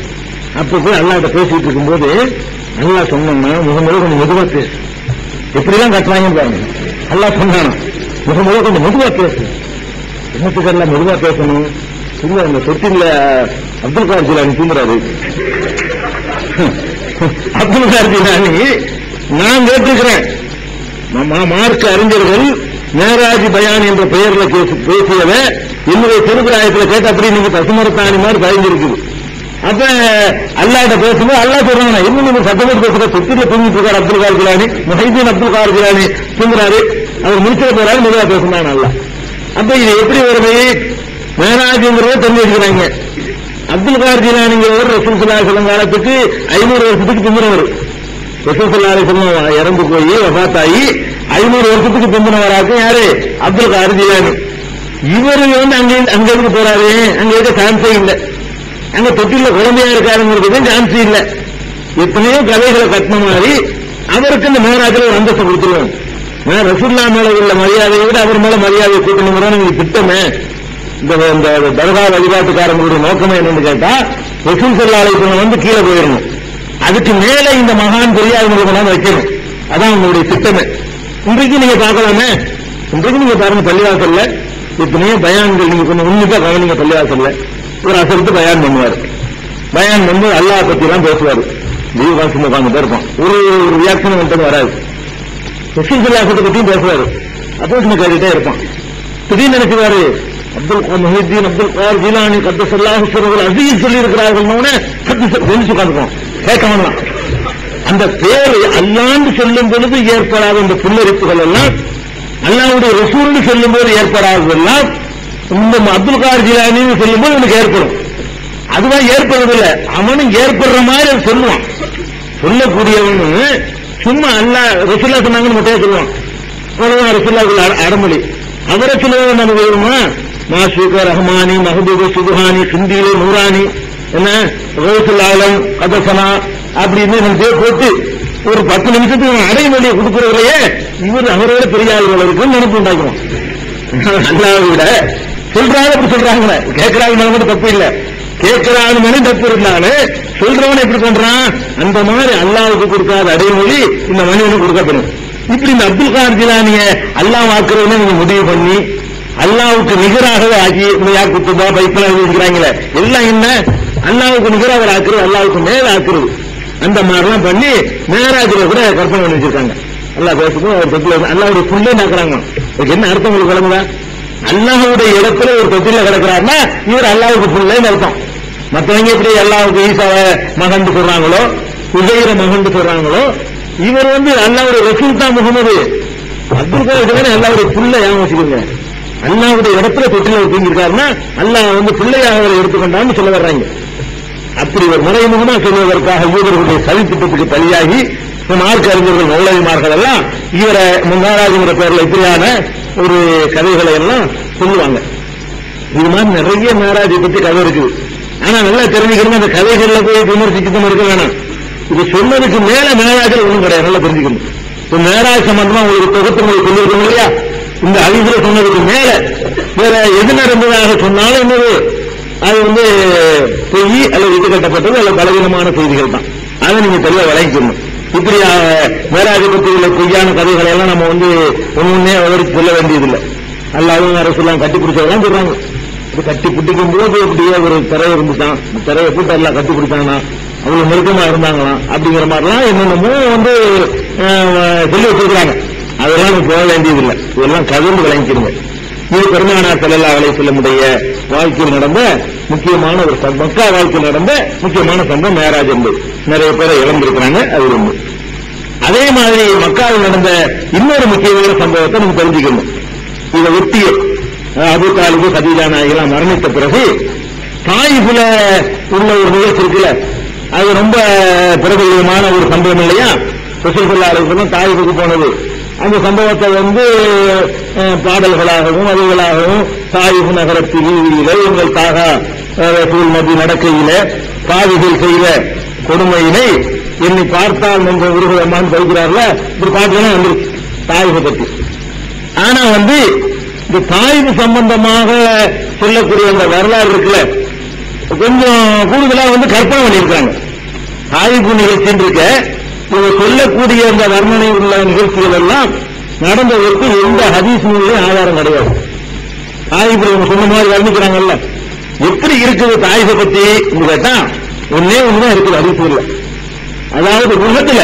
அப்ப போய் அல்லாஹ்ட்ட பேசிட்டு இருக்கும்போது அல்லாஹ் சொன்னா முகமது கொஞ்சம் மெதுவா பேசு. எப்படிலாம் கட்டுறாங்கன்னு பாருங்க. அல்லாஹ் சொன்னானா முகமது கொஞ்சம் மெதுவா பேசு. என்னத்துக்கு எல்லாம் மெதுவா பேசணும்? இல்ல அந்த தொட்டில அப்துல் கார் ஜிலானி தூங்குறாரு. அப்துல் கார் ஜிலானி நான் கேட்டிருக்கிறேன். மார்க்க அறிஞர்கள் மேராஜ் பயான் என்ற பெயர்ல பேசியத என்னுடைய திருக்குறாயத்தில் கேட்ட அப்படி நீங்க பசுமரத்தாணி மாதிரி பயந்துருக்குது. அப்ப அல்லாஹ்ட்ட பேசும்போது அல்லாஹ் சொல்றாங்க இன்னும் நீங்க சட்டப்பட்டு பேசுற தொட்டில தூங்கிட்டு இருக்காரு அப்துல் கார் ஜிலானி, முஹைதீன் அப்துல் கார் ஜிலானி தூங்குறாரு. அவர் முடிச்ச போறாரு மெதுவா பேசுனான் அல்லாஹ். அப்ப இது எப்படி வருது? மேராஜ்ங்கிறத தெரிஞ்சு வச்சுக்கிறாங்க. அப்துல் கார் ஜிலானிங்கிறவர் ரசூல் ஸல்லல்லாஹு அலைஹி வஸல்லம் காலத்துக்கு 500 வருஷத்துக்கு பிந்தினவர். ரசூல் ஸல்லல்லாஹு அலைஹி வஸல்லம் இறந்து போய் வஃபாத்தாகி 500 வருஷத்துக்கு பிந்தினவராக யாரு? அப்துல் கார் ஜிலானி. இவர் அங்க இருந்து போறாரு. அங்க இருக்க சான்ஸே இல்லை. அங்க தொட்டில குழந்தையா இருக்காருங்கிறது சான்ஸ் இல்லை. எத்தனையோ கதைகளை கட்டின மாதிரி அவருக்கு இந்த மேராஜில் ஒரு அந்தஸ்தை கொடுத்துருவோம். ரசூலுல்லாஹ் மேல உள்ள மரியாதையை விட அவர் மேல மரியாதை கூட்டணுங்கிறோம் திட்டமே. இந்த தர்கா வழிபாட்டுக்காரங்களுடைய நோக்கமே என்னன்னு கேட்டா ரசூல் ஸல்லல்லாஹு அலைஹி வஸல்லம் கீழே போயிடணும். அதுக்கு மேல இந்த மகான் பெரிய அவங்களுக்கு வைக்கணும். அதான் உங்களுடைய திட்டமே. இன்றைக்கு நீங்க பார்க்கலாமே. இன்றைக்கு நீங்க பாருங்க பள்ளிவாசல்ல எத்தனையோ பயான்கள் நீங்க கொஞ்சம் உன்னிப்பா கவனிங்க. பள்ளிவாசல்ல ஒரு அசரத்து பயான் பண்ணுவார். பயான் வந்து அல்லாஹ் பத்தி எல்லாம் பேசுவார். தீவாசி உட்கார்ந்து இருப்பான். ஒரு ரியாக்ஷன் மட்டும் வராது. ரசூல் ஸல்லல்லாஹு அலைஹி வஸல்லம் பத்தியும் பேசுவாரு. அப்போ சும்மா கேட்டுட்டே இருப்பான். திடீர்னு நினைச்சுவாரு முஹைதீன் அப்துல் கார் ஜிலானி கத்தஸல்லாஹு சிர்ரஹுல் அஸீஸ் சொல்லி இருக்கிறார்கள். உட்காந்துருக்கோம் கேட்க வேண்டாம். அந்த பேரு அல்லாஹ்னு சொல்லும் பொழுது ஏற்படாத இந்த புல்லரிப்புகள் எல்லாம் அல்லாஹ்வுடைய ரசூல்னு சொல்லும் போது ஏற்படாததெல்லாம் இந்த அப்துல் கார் ஜிலானின்னு சொல்லும் போது எனக்கு ஏற்படும். அதுதான் ஏற்படுறதில்லை. அவனும் ஏற்படுற மாதிரி சொல்லுவான். சொல்லக்கூடியவனு சும்மா அல்ல ரசூல்லா சொன்னாங்கன்னு மட்டும் சொல்லுவோம். அவ்வளவுதான் ரசூல்லாவுக்குள்ள அடமொழி. அவரை சொல்லுவது நம்ம வேணுமா? மாசூக ரஹ்மானி மஹபூபு சுபஹானி சிந்தியிலே நூரானி என்ன ரோசுல் ஆலம் கதசனா அப்படின்னு நம்ம போட்டு ஒரு 10 நிமிஷத்துக்கு அடைமொழியை கொடுக்கிறதுலையே இவர் அவரோட பெரிய ஆளுகள் இருக்குன்னு நினைப்பு உண்டாக்குவோம். அல்லாவை விட சொல்றாங்க அப்படி சொல்றாங்க, கேட்கிறாங்க மட்டும் தப்பு இல்லை, கேட்கிறாங்க மட்டும் தப்பு இருந்தாலும் சொல்றவன எப்படி பண்றான்? அந்த மாதிரி அல்லாவுக்கு கொடுக்காத அடைமொழி இந்த மனிதனுக்கு கொடுக்கப்படும். இப்படி இந்த அப்துல் காதர் ஜிலானிய அல்லாஹ் ஆக்குறதுன்னு நீங்க முடிவு பண்ணி அல்லாவுக்கு நிகராகவே ஆக்கி குத்துபா பைப்பெல்லாம் எழுதிக்கிறாங்களே எல்லாம் என்ன அல்லாவுக்கு நிகராக ஆக்குறது, அல்லாவுக்கு மேல ஆக்குறது. அந்த மாதிரிலாம் பண்ணி மேராஜில கூட கற்பனை பண்ணி வச்சிருக்காங்க. அல்லாஹ் பேசும்போது அவர் தொட்டில அல்லாவுடைய புள்ளே நாக்குறாங்க. என்ன அர்த்தம் உங்களுக்கு விளங்குதா? அல்லாஹுடைய இடத்துல ஒரு தொட்டில கிடக்கிறாருன்னா இவர் அல்லாவுக்கு புள்ளேன்னு அர்த்தம். மற்றவங்க எப்படி அல்லாவுக்கு ஈசாவ மகன் சொல்றாங்களோ உஜைர மகன் சொல்றாங்களோ, இவர் அல்லாவுடைய ரசூல் தான் முகமது. அப்துல் காதர் அல்லாவுடைய புள்ள யாவும் வச்சுக்கோங்க. அல்லாவுடைய இடத்துல தொட்டில தூங்கியிருக்காருன்னா அல்லாஹ் பிள்ளையாக அவரை எடுத்துக்கொண்டான்னு சொல்ல வர்றாங்க. அப்படி ஒரு மறைமுகமா சொல்வதற்காக யூதர்களுடைய சதித்திட்டத்துக்கு பலியாகி மார்க்க அறிஞர்கள் மௌலவிமார்கள் எல்லாம் இவரை மேராஜ்ங்கிற பேர்ல இப்படியான ஒரு கதைகளை எல்லாம் சொல்லுவாங்க. இது மாதிரி நிறைய மேராஜை பத்தி கதை இருக்குது. ஆனா நல்லா தெரிஞ்சுக்கணும், அந்த கதைகள்ல போய் விமர்சிக்கணும் இருக்க வேணாம். இது சொன்னதுக்கு மேல மேராஜில் ஒன்றும் கிடையாது, நல்லா தெரிஞ்சுக்கணும். இப்ப மேராஜ் சம்பந்தமா உங்களுக்கு தொகுத்து உங்களுக்கு சொல்லியிருக்கணும் இல்லையா? இந்த அறிவுரை சொன்னதுக்கு மேல வேற எது நடந்ததாக சொன்னாலும் என்னது அது பொய் அல்லது இது கட்டப்பட்டது அல்லது பலவீனமான செய்திகள் தான். அதை நீங்க தெளிவா விளங்கிக்கணும். இப்படி மேராஜை பற்றி உள்ள பொய்யான கதைகளை எல்லாம் நம்ம ஒன்னே அவருக்கு சொல்ல வேண்டியதில்லை. அல்லாவும் அரசுலாம் கட்டி பிடிச்சதெல்லாம் சொல்றாங்க. கட்டி பிடிக்கும் போது இப்படியே ஒரு திரையை இருந்துட்டான், திரையை போட்டு எல்லாம் கட்டி பிடிச்சாங்கன்னா அவ்வளவு நெருக்கமா இருந்தாங்களாம் அப்படிங்கிற மாதிரிலாம் என்னென்னமோ சொல்லி வச்சிருக்கிறாங்க. அதெல்லாம் நம்ம போக வேண்டியதில்லை. இதெல்லாம் கவிழ்ந்து விளங்கிக்கிறீங்க. இது பெருமானார் ஸல்லல்லாஹு அலைஹி வஸல்லம் வாழ்க்கையில் நடந்த முக்கியமான ஒரு மக்கா வாழ்க்கையில் நடந்த முக்கியமான சம்பவம் மேராஜ் என்பது. நிறைய பேரை இழந்திருக்கிறாங்க, அது ஒன்று. அதே மாதிரி மக்காவில் நடந்த இன்னொரு முக்கியமான சம்பவத்தை நம்ம தெரிஞ்சுக்கணும். இதை ஒட்டிய அபூ தாலிபு கதீஜா நாயகிலாம் மரணித்த பிறகு தாயிஃப்ல உள்ள ஒரு நிகழ்ச்சி இருக்குல்ல, அது ரொம்ப பிரபலமான ஒரு சம்பவம் இல்லையா? ரசூல் ஸல்லல்லாஹு அலைஹி வஸல்லம் தாயிஃபுக்கு போனது, அந்த சம்பவத்தை பாடல்களாகவும் அதுகளாகவும் தாயிஃப் நகரத்தில் எங்கள் தாகா ரசூல் நபி நடக்கையில பாவிகள் செய்த கொடுமையினை என்னை பார்த்தால் என்ற உருவமான்னு சொல்கிறார்ல, இப்படி பாட்டுலாம் வந்துருச்சு தாயிஃபை பற்றி. ஆனா இந்த தாயிஃப் சம்பந்தமாக சொல்லக்கூடிய அந்த வரலாறு இருக்குல்ல, கொஞ்சம் கூடுதலா கற்பனை பண்ணியிருக்காங்க. தாயிஃப் நிகழ்ச்சின்னு இருக்க சொல்லக்கூடிய அந்த வர்ணனை உள்ள நிகழ்ச்சிகள் எல்லாம் நடந்ததற்கு எந்த ஹதீஸ் நூலையும் ஆதாரம் கிடையாது. தாயிஃப் சொன்ன மாதிரி வர்ணிக்கிறாங்கல்ல, எப்படி இருக்குது தாயிஃபை பத்தி கேட்டா ஒன்னே ஒண்ணுதான் இருக்குது ஹதீஸ் இல்ல. அதாவது உலகத்துல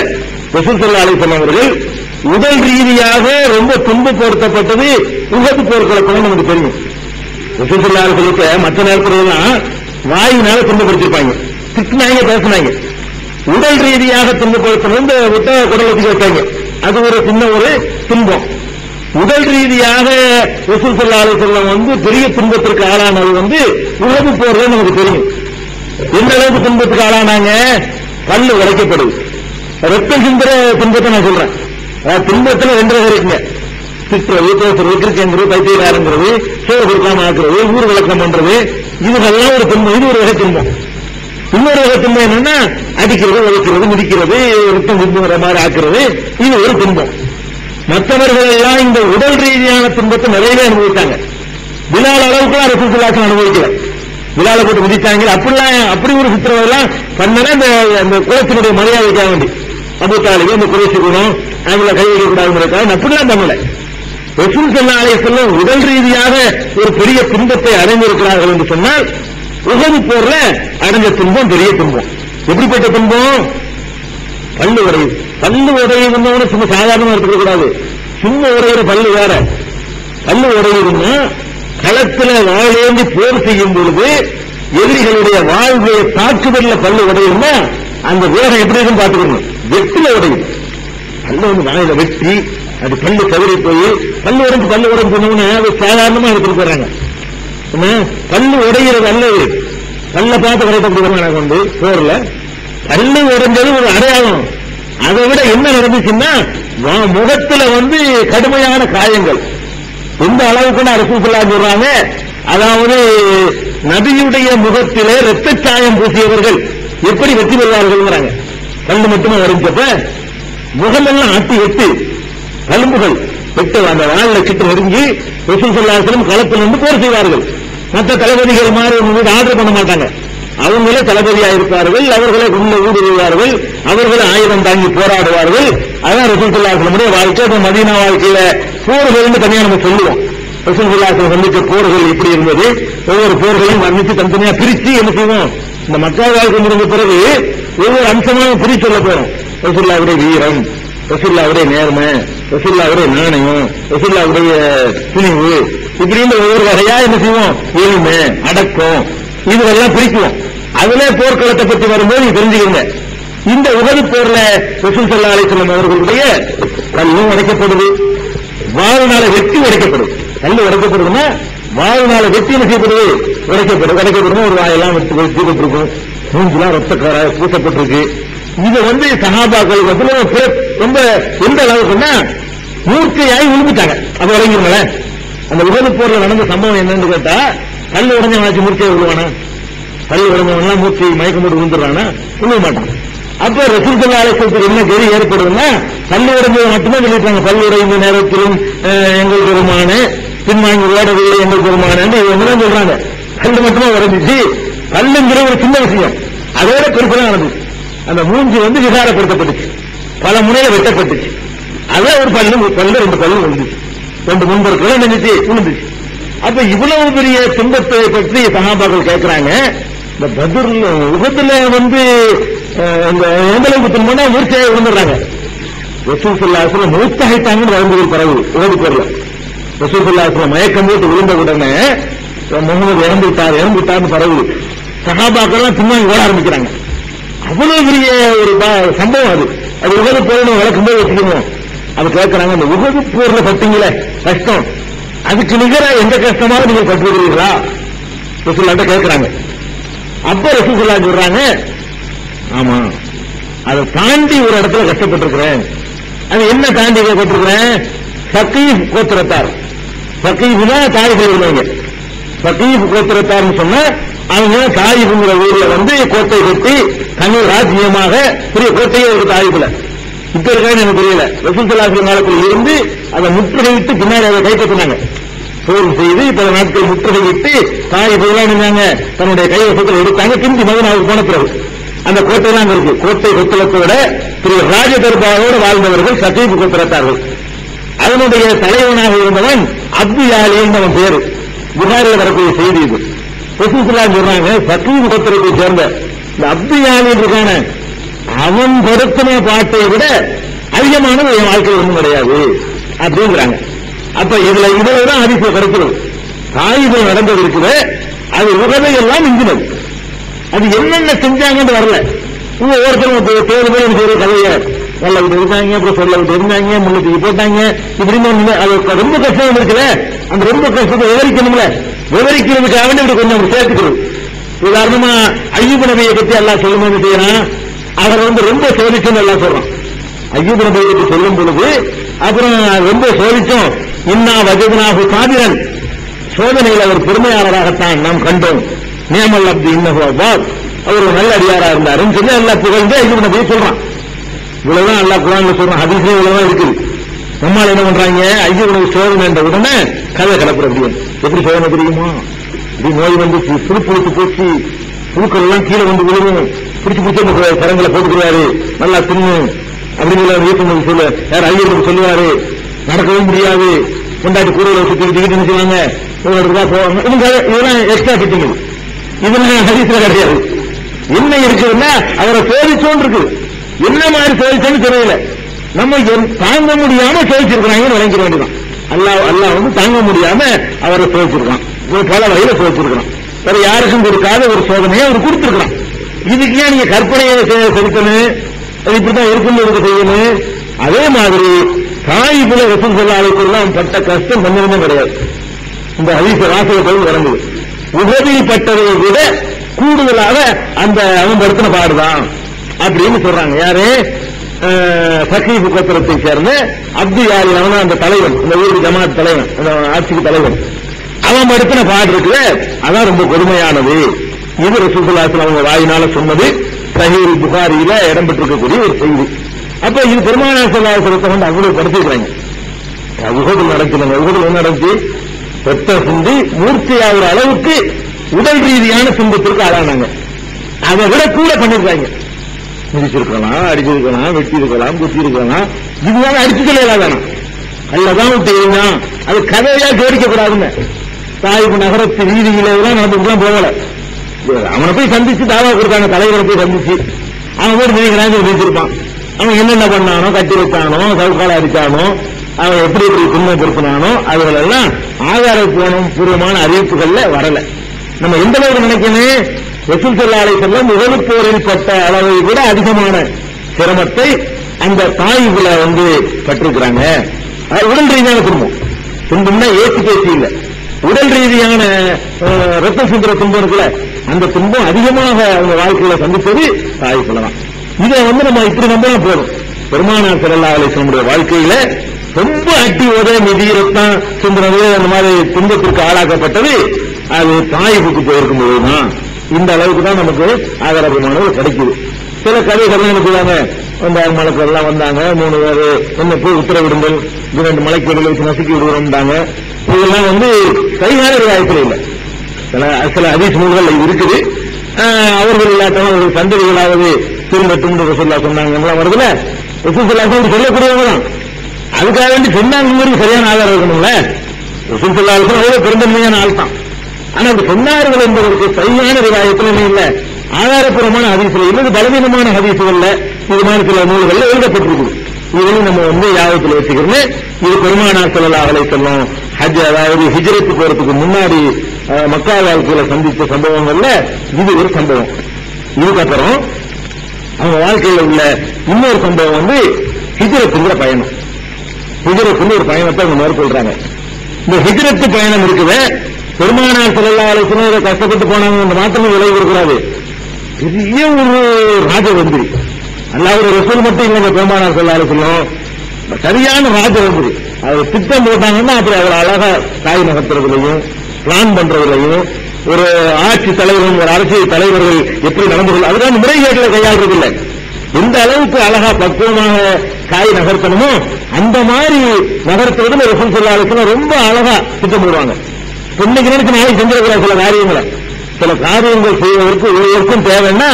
ரசூல் ஸல்லல்லாஹு அலைஹி வஸல்லம் அவர்கள் உடல் ரீதியாக ரொம்ப துன்பப்படுத்தப்பட்டது உஹது போர்க்களத்தில் நமக்கு தெரியும். ரசூல் ஸல்லல்லாஹு அலைஹி வஸல்லம் மற்ற நேரத்திலாம் வாயினால துன்பப்படுத்திருப்பாங்க, திட்டினாங்க, பேசினாங்க. உடல் ரீதியாக துன்பப்படுத்தணும் விட்ட குடலத்துக்கு வச்சாங்க, அது ஒரு சின்ன ஒரு துன்பம். உடல் ரீதியாக ரசூல் ஸல்லல்லாஹு அலைஹி வஸல்லம் பெரிய துன்பத்திற்கு ஆளானது உஹது போர்ல நமக்கு தெரியும். எந்த அளவுக்கு துன்பத்துக்கு ஆளானாங்க? பல்லு உடைக்கப்படுது, ரத்தம் சிந்துற துன்பத்தை நான் சொல்றேன். துன்பத்துல 2 வகை இருக்குங்க. திட்டுறது, பேசுறது, கிரிக்கெங்கிறது, பைத்தியக்காரங்கிறது, சோறு கொடுக்காம ஆக்குறது, ஊர் விளக்கம் பண்றது, இதுகெல்லாம் ஒரு துன்பம். இது ஒரு வகை துன்பம். இன்னொரு வகை துன்பம் என்னன்னா அடிக்கிறது, உழைக்கிறது, மிதிக்கிறது, ரத்தம் சிந்துற மாதிரி ஆக்குறது, இது ஒரு துன்பம். மற்றவர்கள் எல்லாம் இந்த உடல் ரீதியான துன்பத்தை நிறையவே அனுபவித்தாங்க. பிலால் அளவுக்குலாம் ரசூல் ஸல்லல்லாஹு அலைஹி வஸல்லம் அனுபவிக்கல. பிலாலை போட்டு மிதித்தாங்க, அப்படி ஒரு சித்திரவெல்லாம் பண்ணல. அந்த குலத்தினுடைய மரியாதைக்காக வேண்டி அபூ தாலிப் இந்த குறைசி குணம் அவங்களை கை வைக்கக்கூடாதுங்கிறதுக்காக அப்படிலாம் பண்ணல. ரசூல் ஸல்லல்லாஹு அலைஹி வஸல்லம் உடல் ரீதியாக ஒரு பெரிய துன்பத்தை அடைந்திருக்கிறார்கள் என்று சொன்னால் உஹது போர்ல அடைஞ்ச துன்பம் பெரிய துன்பம். எப்படிப்பட்ட துன்பம்? பல்லு உடையுது. பல்லு உடையுதுன்னு சும்மா சாதாரணமா எடுத்துக்க கூடாது. சும்மா உடையிற பல்லு வேற. பல்லு உடையுதுன்னா களத்துல வாழேந்தி போர் செய்யும் பொழுது எதிரிகளுடைய வாழ்வுடைய தாக்குதல்ல பல்லு உடையுதுன்னா அந்த வேகம் எப்படி இருக்குன்னு பாத்துக்கணும். வெட்டில உடையும் பல்லு வாயில வெட்டி அது பல்லு தவறி போய் பல்லு உடம்பு சொன்னோம்னா சாதாரணமா எடுத்துட்டு போறாங்க. பல்லு உடைகிறது அல்லது பல்ல பார்த்து கரெக்டா கொண்டு போர்ல பல்லு உடைஞ்சது ஒரு அடையாளம். அதை விட என்ன நடந்துச்சுன்னா முகத்துல கடுமையான காயங்கள். எந்த அளவுக்கு ரசூல் ஸல்லல்லாஹு சொல்றாங்க, அதாவது நபியுடைய முகத்திலே இரத்தச்சாயம் பூசியவர்கள் எப்படி வெற்றி பெறுவார்கள். கண்ணு மட்டுமே வரைஞ்சப்ப முகமெல்லாம் ஆட்டி வெட்டு கலும்புகள் வெட்டு அந்த வாழ கிட்ட நெருங்கி ரசூல் ஸல்லல்லாஹு அலைஹி வஸல்லம் களத்தில் வந்து போர் செய்வார்கள். மற்ற தளபதிகள் மாதிரி ஆர்டர் பண்ண மாட்டாங்க. அவங்களே தளபதியாக இருப்பார்கள், அவர்களே உள்ள ஊடுருவார்கள், அவர்களே ஆயுதம் தாங்கி போராடுவார்கள். அதான் ரசூல் ஸல்லல்லாஹு அலைஹி வஸல்லம் வாழ்க்கை. மதீனா வாழ்க்கையில போர்கள் தனியா நம்ம சொல்லுவோம். ரசூல் ஸல்லல்லாஹு அலைஹி வஸல்லம் சந்தித்த போர்கள் எப்படி இருந்தது, ஒவ்வொரு போர்களையும் வர்ணித்து தனித்தனியா பிரிச்சு என்ன செய்வோம். இந்த மக்கா வாழ்க்கை முடிந்த பிறகு ஒவ்வொரு அம்சமாக பிரிச்சு சொல்ல போறோம். ரசூலுல்லாஹ்வுடைய வீரம், ரசூலுல்லாஹ்வுடைய நேர்மை, ரசூலுல்லாஹ்வுடைய நாணயம், ரசூலுல்லாஹ்வுடைய துணிவு, இப்படின்னு ஒவ்வொரு வகையா என்ன செய்வோம். எளிமை, அடக்கம், இதுவெல்லாம் பிரிக்குவோம். அதுல போர்க்களத்தை பற்றி வரும்போது நீங்க தெரிஞ்சுக்கங்க. இந்த உஹது போர்ல ரசூல் ஸல்லல்லாஹு அலைஹி வஸல்லம் அவர்களுடைய கல்லும் உடைக்கப்படுது, வாழ்நாள வெட்டி உடைக்கப்படுது. கல்லு உடைக்கப்படுதுன்னா வாழ்நாள வெட்டி என்ன செய்யப்படுது, உடைக்கப்படும். ஒரு வாயெல்லாம் வெட்டிப்பட்டிருக்கும், மூஞ்சிலாம் ரத்தக்கார பூசப்பட்டிருக்கு. இது சஹாபாக்கள் ரொம்ப எந்த அளவுக்குன்னா மூர்க்கையாகி விழுந்துட்டாங்க. அது வழங்கிருங்கள. அந்த உஹது போர்ல நடந்த சம்பவம் என்னன்னு கேட்டா, கல்லு உடஞ்சவனாச்சு மூர்க்கையை விழுவானா? கல்லு உடஞ்சவன்லாம் மூர்த்தி மயக்கம் போட்டு விழுந்துடுறானா? விழுவ மாட்டான். அப்ப ரசூல் ஸல்லல்லாஹு அலைஹி வஸல்லம் என்ன கெரி ஏற்படுதுன்னா, கல்லு உடஞ்சவன் மட்டுமே சொல்லிட்டாங்க. கல்லு உடைந்த நேரத்திலும் எங்கள் பெருமான பின்வாங்கி ஓடவில்லை எங்கள் பெருமான இவங்க சொல்றாங்க. கல்லு மட்டுமே உடஞ்சிச்சு. கல்லுங்கிற ஒரு சின்ன விஷயம் அதோட பெருப்பெல்லாம் நடந்துச்சு. அந்த மூஞ்சி விசாரப்படுத்தப்பட்டுச்சு, பல முறையில வெட்டப்பட்டுச்சு. அதே ஒரு பல்லு ரெண்டு பல்லு விழுந்துச்சு, ரெண்டு முன்பொருட்கள் விழுந்துச்சு. அப்ப இவ்வளவு பெரிய துன்பத்தை பற்றி சஹாபாக்கள் கேட்கிறாங்க. இந்த பத்ர்ல உஹதுல இந்த எந்தளவுக்கு துன்பம்னா மூர்ச்சையை விழுந்துடுறாங்க. ரசூல் ஸல்லல்லாஹு அலைஹி வஸல்லம் மூத்தாயிட்டாங்கன்னு வரும்போது பரவு உஹது போர்ல ரசூல் ஸல்லல்லாஹு அலைஹி வஸல்லம் மயக்கம் போட்டு விழுந்த உடனே முகமது இறந்துட்டார்னு பரவு. சஹாபாக்கள்லாம் பின்னாடி ஓட ஆரம்பிக்கிறாங்க. அவ்வளவு பெரிய ஒரு சம்பவம் அது. அது உஹது போர்ல வளர்க்கும் போது வச்சுக்கணும். அது கேட்கிறாங்க, அந்த உஹது போர்ல பட்டீங்களே கஷ்டம், அதுக்கு நிகர எந்த கஷ்டமாவது நீங்க பட்டுக்கிறீர்களா ரசூலுல்லாஹ் கேட்கிறாங்க. அப்ப ரசூல் ஸல்லல்லாஹு சொல்றாங்க, ஆமா அதை தாண்டி ஒரு இடத்துல கஷ்டப்பட்டிருக்கிறேன். அது என்ன தாண்டி கஷ்டப்பட்டிருக்கிறேன்? சகீஃப் கோத்திரத்தார். சகீஃப்னா தாயிஃபில் உள்ளவங்க. சகீஃப் கோத்திரத்தார்னு சொன்னா அவங்க தாயிஃப்ங்கிற ஊர்ல கோட்டை கட்டி தனி ராஜ்யமாக பெரிய கோட்டையே ஒரு தாயிஃபில் இப்ப இருக்கான்னு எனக்கு தெரியல. ரசூல் ஸல்லல்லாஹு அலைஹி வஸல்லம் காலத்தில் இருந்து அதை முற்றுகையிட்டு பின்னாடி அதை கைப்பற்றினாங்க. போர் செய்து பல நாட்கள் முற்றுகையிட்டு தாயிஃபெல்லாம் இருந்தாங்க, தன்னுடைய கைவசத்தில் எடுத்தாங்க. திரும்பி மதீனாவுக்கு போன பிறகு அந்த கோட்டையெல்லாம் இருக்கு. கோட்டை கொத்தளத்தோட பெரிய ராஜ தர்பாரோடு வாழ்ந்தவர்கள் சகீஃப் கோத்திரத்தார்கள். அதனுடைய தலைவனாக இருந்தவன் அப்து யாலி என்பவன் பேரு. புகாரில் வரக்கூடிய செய்தி இது. ரசூல் ஸல்லல்லாஹு அலைஹி வஸல்லம் சொல்றாங்க, சகீஃப் கோத்திரத்தை சேர்ந்த இந்த அப்து யாலி இருக்கான அவன் படுத்தின பாட்டை விட அதிகமானது என் வாழ்க்கையில் ஒன்றும் கிடையாது அப்படிங்கிறாங்க. அப்ப இதுலதான் அதிசய கிடைக்கிறது. தாயிகள் நடந்தது இருக்குது, அது உகதையெல்லாம் மிஞ்சினது. அது என்னென்ன செஞ்சாங்கன்னு வரல. ஒவ்வொருத்தரும் தேர்தல் செய்யற கதைய வெள்ள விட்டு இருந்தாங்க, அப்புறம் சொல்ல விட்டு இருந்தாங்க, முன்னூத்தி போட்டாங்க, இப்படின்னு அது ரொம்ப கஷ்டம் இருக்குல்ல. அந்த ரொம்ப கஷ்டத்தை விவரிக்கணும்ல, விவரிக்கிறதுக்காக வேண்டி கொஞ்சம் சேர்த்துக்கிறது. உதாரணமா அய்யூப் நபியை பத்தி எல்லாம் சொல்லும் போது செய்யறான், அவர் ரொம்ப சோதிச்சுன்னு எல்லாம் சொல்றான். அய்யூப் நபியை பற்றி சொல்லும் பொழுது அப்புறம் ரொம்ப சோதிச்சோம். இன்னா வஜத்னாஹு சாபிரன், சோதனையில் அவர் பெருமையாளராகத்தான் நாம் கண்டோம். நிஅமல் அப்து இன்னஹு அவ்வாப், அவர் ஒரு நல்ல அடியாரா இருந்தாருன்னு சொல்லி எல்லாம் புகழ்ந்து அய்யூப் நபியை சொல்றான். இவ்வளவுதான் அல்லாஹ் குர்ஆன்ல சொல்றான், ஹதீஸ்ல இவ்வளவுதான் இருக்குது. நம்மால் என்ன பண்றாங்க, அய்யூப் நபி சோதனை என்ற உடனே கதை கலப்புற முடியும். எப்படி சோதனை தெரியுமா, இப்படி நோய் வந்துச்சு, சுருப்பு விட்டு போச்சு, புழுக்கள் எல்லாம் கீழே விழுவும், பிடிச்சு கரங்களை போட்டுக்கிறாரு, நல்லா தின்னு அப்படின்னு சொல்ல யார் ஐயர் சொல்லுவாரு. நடக்கவே முடியாது, கொண்டாடி கூடையில சுத்திக்கிட்டு செய்வாங்க, இதெல்லாம் எக்ஸ்ட்ரா ஃபிட்டிங். இதெல்லாம் ஹதீஸ்ல கிடையாது. என்ன இருக்குதுன்னா அவரை சோதிச்சோன்னு இருக்கு. என்ன மாதிரி சோதிச்சோன்னு தெரியல. நம்ம தாங்க முடியாம சோதிச்சிருக்கிறாங்கன்னு விளங்கிட வேண்டியதான். அல்லாஹ் தாங்க முடியாம அவரை சோதிச்சிருக்கான், பல வகையில சோதிச்சிருக்கான். வேற யாருக்கும் கொடுக்காத ஒரு சோதனையை அவர் கொடுத்திருக்கிறான். இதுக்கு ஏன் நீங்க கற்பனையை செலுத்தணும், இப்படிதான் இருக்குன்னு செய்யணும். அதே மாதிரி தாயிபுல ரசூல் ஸல்லல்லாஹு அலைஹி வஸல்லம் பட்ட கஷ்டம் கொஞ்சம் கிடையாது. இந்த ஹதீஸ் வாசகத்தில் நடந்தது. உஹதில் பட்டதை விட கூடுதலாக அந்த அவன் படுத்தின பாடுதான் அப்படின்னு சொல்றாங்க. யாரு? சகீபு கோத்திரத்தை சேர்ந்த அப்து யாரி அவன அந்த தலைவன், இந்த ஊருக்கு ஜமாத் தலைவன், ஆட்சிக்கு தலைவன், அவன் படுத்தின பாடு இருக்குது. அதான் ரொம்ப கொடுமையானது. இது ரசூலுல்லாஹி ஸல்லல்லாஹு அலைஹி வஸல்லம் அவங்க வாயினால சொன்னது, சஹீஹ் புகாரியில இடம்பெற்றிருக்கக்கூடிய ஒரு செய்தி. அப்ப இது பெருமானார் ஸல்லல்லாஹு அலைஹி வஸல்லம் வந்து அவ்வளவு படுத்திருக்காங்க. உஹதுல நடக்கல, உஹதுல நடந்து ரத்த சிந்தி மூர்த்தியாகிற அளவுக்கு உடல் ரீதியான துன்பத்திற்கு ஆளானாங்க. அதை விட கூட பண்ணிருக்காங்க. மிதிச்சிருக்கலாம், அடிச்சிருக்கலாம், வெட்டி இருக்கலாம், குத்தி இருக்கலாம். இதுதான் அடிச்சு சொல்லலாம், அல்லதான் விட்டு அது கதையா கேட்கக்கூடாதுன்னு தாய்ப்பு நகரத்து வீதிகளெல்லாம் நடந்துதான் போகல. அவனை போய் சந்திச்சு தாவா கொடுத்தாங்க, தலைவரை போய் சந்திச்சு அவன் போய் மிதிக்கிறாங்க மிதிச்சிருப்பான். அவன் என்னென்ன பண்ணானோ, கட்டி வச்சானோ, சவுக்கால அடிச்சானோ, அவன் எப்படி எப்படி துன்பப்படுத்தினானோ அதுகளெல்லாம் ஆதாரபூர்வமான அறிவிப்புகள்ல வரல. நம்ம எந்த அளவுக்கு நினைக்கணும், ரசூல் ஸல்லல்லாஹு அலைஹி வஸல்லம் உஹது போரில் பட்ட அளவை விட அதிகமான சிரமத்தை அந்த தாய்களை வந்து பட்டிருக்கிறாங்க. உடல் ரீதியான துன்பம், துன்பம்னா ஏசி பேசி இல்ல, உடல் ரீதியான ரத்த சுந்தர துன்பம் இருக்குல்ல, அந்த துன்பம் அதிகமாக அவங்க வாழ்க்கையில சந்தித்தது தாய் சொல்லலாம். இதை வந்து நம்ம இப்படி நம்பினா போதும். பெருமானார் ஸல்லல்லாஹு அலைஹி வஸல்லம் வாழ்க்கையில ரொம்ப அட்டி உத நிதி ரத்தம் சுந்தரது அந்த மாதிரி துன்பத்திற்கு ஆளாக்கப்பட்டது அது தாய்ப்புக்கு போயிருக்கும் போதுதான் இந்த அளவுக்கு தான் நமக்கு ஆதாரபூர்வமானது கிடைக்குது. சில கதைகள் நினைக்கிறாங்க, அந்த மலைக்கு எல்லாம் வந்தாங்க, 3 பேர் என்ன போய் உத்தரவிடுங்கள், 2 மலைக்கு இடையில வச்சு நசுக்கி விடுவோம்டாங்க. இதெல்லாம் வந்து சரியான ஒரு வாய்ப்பு இல்லை. சில ஹதீஸ் நூல்கள் இருக்குது. அவர்கள் இல்லாட்டாலும் அவர்கள் சந்ததிகளாவது திரும்பட்டும் ரசூலுல்லாஹ் சொன்னாங்க வருதுல, ரசூலுல்லாஹ் சொல்லக்கூடியவங்க தான். அதுக்காக வேண்டி சொன்னாங்க சரியான ஆதாரம் இருக்கணும்ல. ரசூலுல்லாஹ் அவ்வளவு பெருந்தன்மையான ஆள் தான். ஆனா அது சொன்னார்கள் என்பதற்கு சரியான ரிவாயத்தில் இல்ல, ஆதாரப்பூர்வமான ஹதீஸ்ல இல்லது, பலவீனமான ஹதீசுகள்ல இது மாதிரி சில நூல்கள்ல எழுதப்பட்டிருக்குது. இதையும் நம்ம வந்து யாபகத்தில் வச்சுக்கிறோம். இது பெருமானார் ஸல்லல்லாஹு அலைஹி வஸல்லம் ஹஜ், அதாவது ஹிஜ்ரத் போறதுக்கு முன்னாடி மக்கா வாழ்க்கையில சந்தித்த சம்பவங்கள்ல இது ஒரு சம்பவம். இதுக்கப்புறம் அவங்க வாழ்க்கையில உள்ள இன்னொரு சம்பவம் வந்து ஹிஜ்ரத்துங்கிற பயணம். ஹிஜ்ரத்துன்னு ஒரு பயணத்தை அவங்க மேற்கொள்றாங்க. இந்த ஹிஜ்ரத் பயணம் இருக்குது, பெருமானார் ஸல்லல்லாஹு அலைஹி வஸல்லம் கஷ்டப்பட்டு போனாங்க, அந்த மாற்றமும் விளைவு இருக்கிறாரு. பெரிய ஒரு ராஜவந்திரி, அல்லாஹ்வுடைய ரசூல் மட்டும் இல்லைங்க, பெருமானார் ஸல்லல்லாஹு அலைஹி வஸல்லம் சரியான ராஜவந்திரி. அவர் திட்டம் போட்டாங்கன்னா அப்படி அவர் அழகா காய் நகர்த்துறதுலையும் பிளான் பண்றதுலையும் ஒரு ஆட்சி தலைவரும் ஒரு அரசியல் தலைவர்கள் எப்படி நடந்து கொள்ள, அதுதான் முறைகேட்டில கையாளுறது இல்லை. எந்த அளவுக்கு அழகா பக்குவமாக காய் நகர்த்தணுமோ அந்த மாதிரி நகர்த்துவதில் ரசூல் ஸல்லல்லாஹு அலைஹி வஸல்லம் ரொம்ப அழகா திட்டம் போடுவாங்க. இன்னைக்கு நினைச்சு நாளைக்கு செஞ்சிருக்கிறார் சில காரியங்களை. சில காரியங்கள் செய்வதற்கு ஒரு வருஷம் தேவைன்னா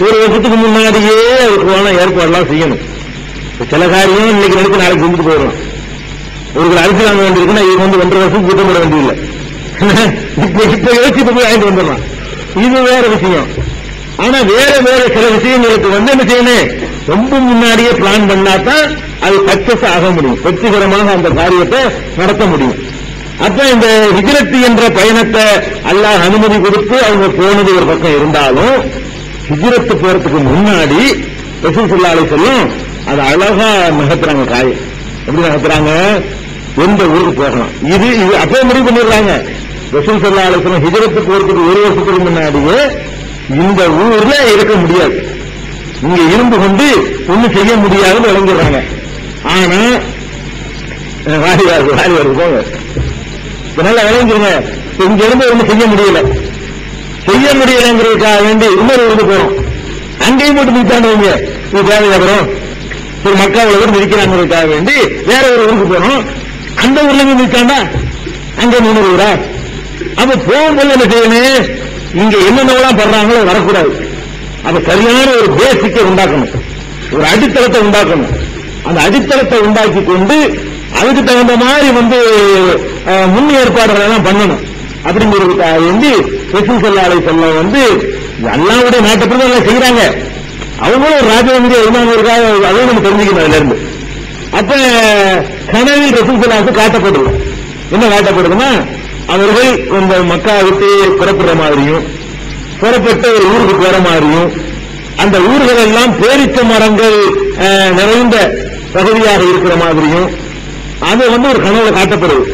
ஒரு வருஷத்துக்கு முன்னாடியே அதுக்கு ஏற்பாடுலாம் செய்யணும். சில காரியம் இன்னைக்கு நினைச்சு நாளைக்கு செஞ்சுட்டு போயிடும். ஒரு அரிசி வாங்க வேண்டியிருக்குன்னா இது வந்து 1.5 வருஷம் கூட்டம் போட வேண்டியதில்லை. இப்ப யோசிச்சு போய் வாங்கிட்டு வந்துடலாம். இது வேற விஷயம். ஆனா வேற வேற சில விஷயங்களுக்கு வந்து என்ன செய்யணும், ரொம்ப முன்னாடியே பிளான் பண்ணாதான் அது சக்சஸ் ஆக முடியும், வெற்றிகரமாக அந்த காரியத்தை நடத்த முடியும். அப்ப இந்த ஹிஜ்ரத் என்ற பயணத்தை அல்லாஹ் அனுமதி கொடுத்து அவங்க போனது ஒரு பக்கம் இருந்தாலும், ஹிஜ்ரத் போறதுக்கு முன்னாடி ரசூல் ஸல்லல்லாஹு அலைஹி வஸல்லம் அது அழகா நகர்த்துறாங்க. காய் எப்படி நகர்த்துறாங்க, எந்த ஊருக்கு போகலாம் இது அப்பவே முடிவு பண்ணிடுறாங்க. ரசூல் ஸல்லல்லாஹு அலைஹி வஸல்லம் ஹிஜ்ரத் போறதுக்கு ஒரு வருஷத்துக்கு முன்னாடியே இந்த ஊர்ல இருக்க முடியாது, இங்க இருந்து கொண்டு ஒண்ணும் செய்ய முடியாதுன்னு விளங்கிடுறாங்க. ஆனா வாரிவாரு போங்க, இதனால விளங்கிருங்க, இங்க இருந்து ஒண்ணு செய்ய முடியலங்கிறதுக்காக வேண்டி இன்னொரு ஊருக்கு போறோம், அங்கேயும் போட்டு மிதித்தாண்டு வைங்க, இது தேவையாகிறோம் ஒரு மக்காவில் கூட மிதிக்கிறாங்கிறதுக்காக வேண்டி வேற ஒரு ஊருக்கு போறோம், அந்த ஊர்ல இருந்து மிதித்தாண்டா அங்க 3 ஊரா. அப்ப போகும்போது என்ன செய்யணும், இங்க என்னென்னலாம் பண்றாங்களோ வரக்கூடாது. அப்ப சரியான ஒரு பேசிக்கை உண்டாக்கணும், ஒரு அடித்தளத்தை உண்டாக்கணும். அந்த அடித்தளத்தை உண்டாக்கி கொண்டு அதுக்கு தகுந்த மாதிரி வந்து முன் ஏற்பாடுகள் எல்லாம் பண்ணணும். அப்படிங்கிறதுக்காக வேண்டி ரசூல் ஸல்லல்லாஹு அலைஹி வஸல்லம் வந்து அல்லாஹ்வுடைய நாட்டப்படி எல்லாம் செய்யறாங்க. அவங்களும் ஒரு ராஜவந்திரியா இருந்தாங்க, அதையும் நம்ம தெரிஞ்சுக்கணும் அதுல இருந்து. அப்ப கனவில் ரசூல் ஸல்லல்லாஹு அலைஹி வஸல்லம் காட்டப்படுது. என்ன காட்டப்படுதுன்னா, அவர்கள் இந்த மக்கா விட்டு புறப்படுற மாதிரியும் புறப்பட்ட ஒரு ஊருக்கு போற மாதிரியும் அந்த ஊர்கள் எல்லாம் பேரிச்ச மரங்கள் நிறைந்த பகுதியாக இருக்கிற மாதிரியும் அது வந்து ஒரு கனவுல காட்டப்படுது.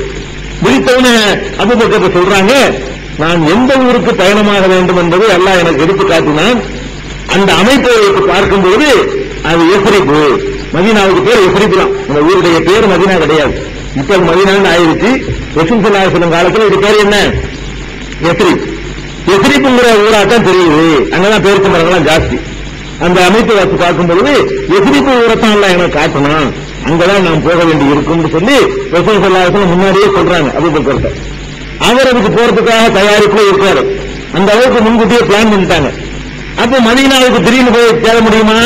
விழித்தவன அபூபக்கர் சொல்றாங்க, நான் எந்த ஊருக்கு பயணமாக வேண்டும் என்பதை அல்லாஹ் எனக்கு எடுத்து காட்டினான். அந்த அமைப்பை பார்க்கும்போது அது எஸ்ரிப்பு, மதீனாவுக்கு பேர் எஸ்ரிப்லாம். அந்த ஊருடைய பேர் மதீனா கிடையாது, இப்ப மதீனான்னு ஆயிடுச்சு. ரசூல் ஸல்லல்லாஹு அலைஹி வஸல்லம் காலத்துல இது பேர் என்ன? எஸ்ரிப். எஸ்ரிப்ங்கிற ஊராத்தான் தெரியுது, அங்கதான் பேருக்கு மரங்கள்லாம் ஜாஸ்தி. அந்த அமைப்பு வச்சு பார்க்கும் பொழுது எஸ்ரிப்பு ஊரத்தான் எல்லாம் எனக்கு காட்டணும், அங்கதான் நாம் போக வேண்டி இருக்கும்னு சொல்லி ரசூல் ஸல்லல்லாஹு அலைஹி வஸல்லம் முன்னாடியே சொல்றாங்க. அபூபக்கர் அவர் அதுக்கு போறதுக்காக தயாரிப்புல இருக்காரு. அந்த அளவுக்கு முன்கூட்டியே பிளான் பண்ணிட்டாங்க. அப்ப மதீனாவுக்கு திடீர்னு போய் சேர முடியுமா?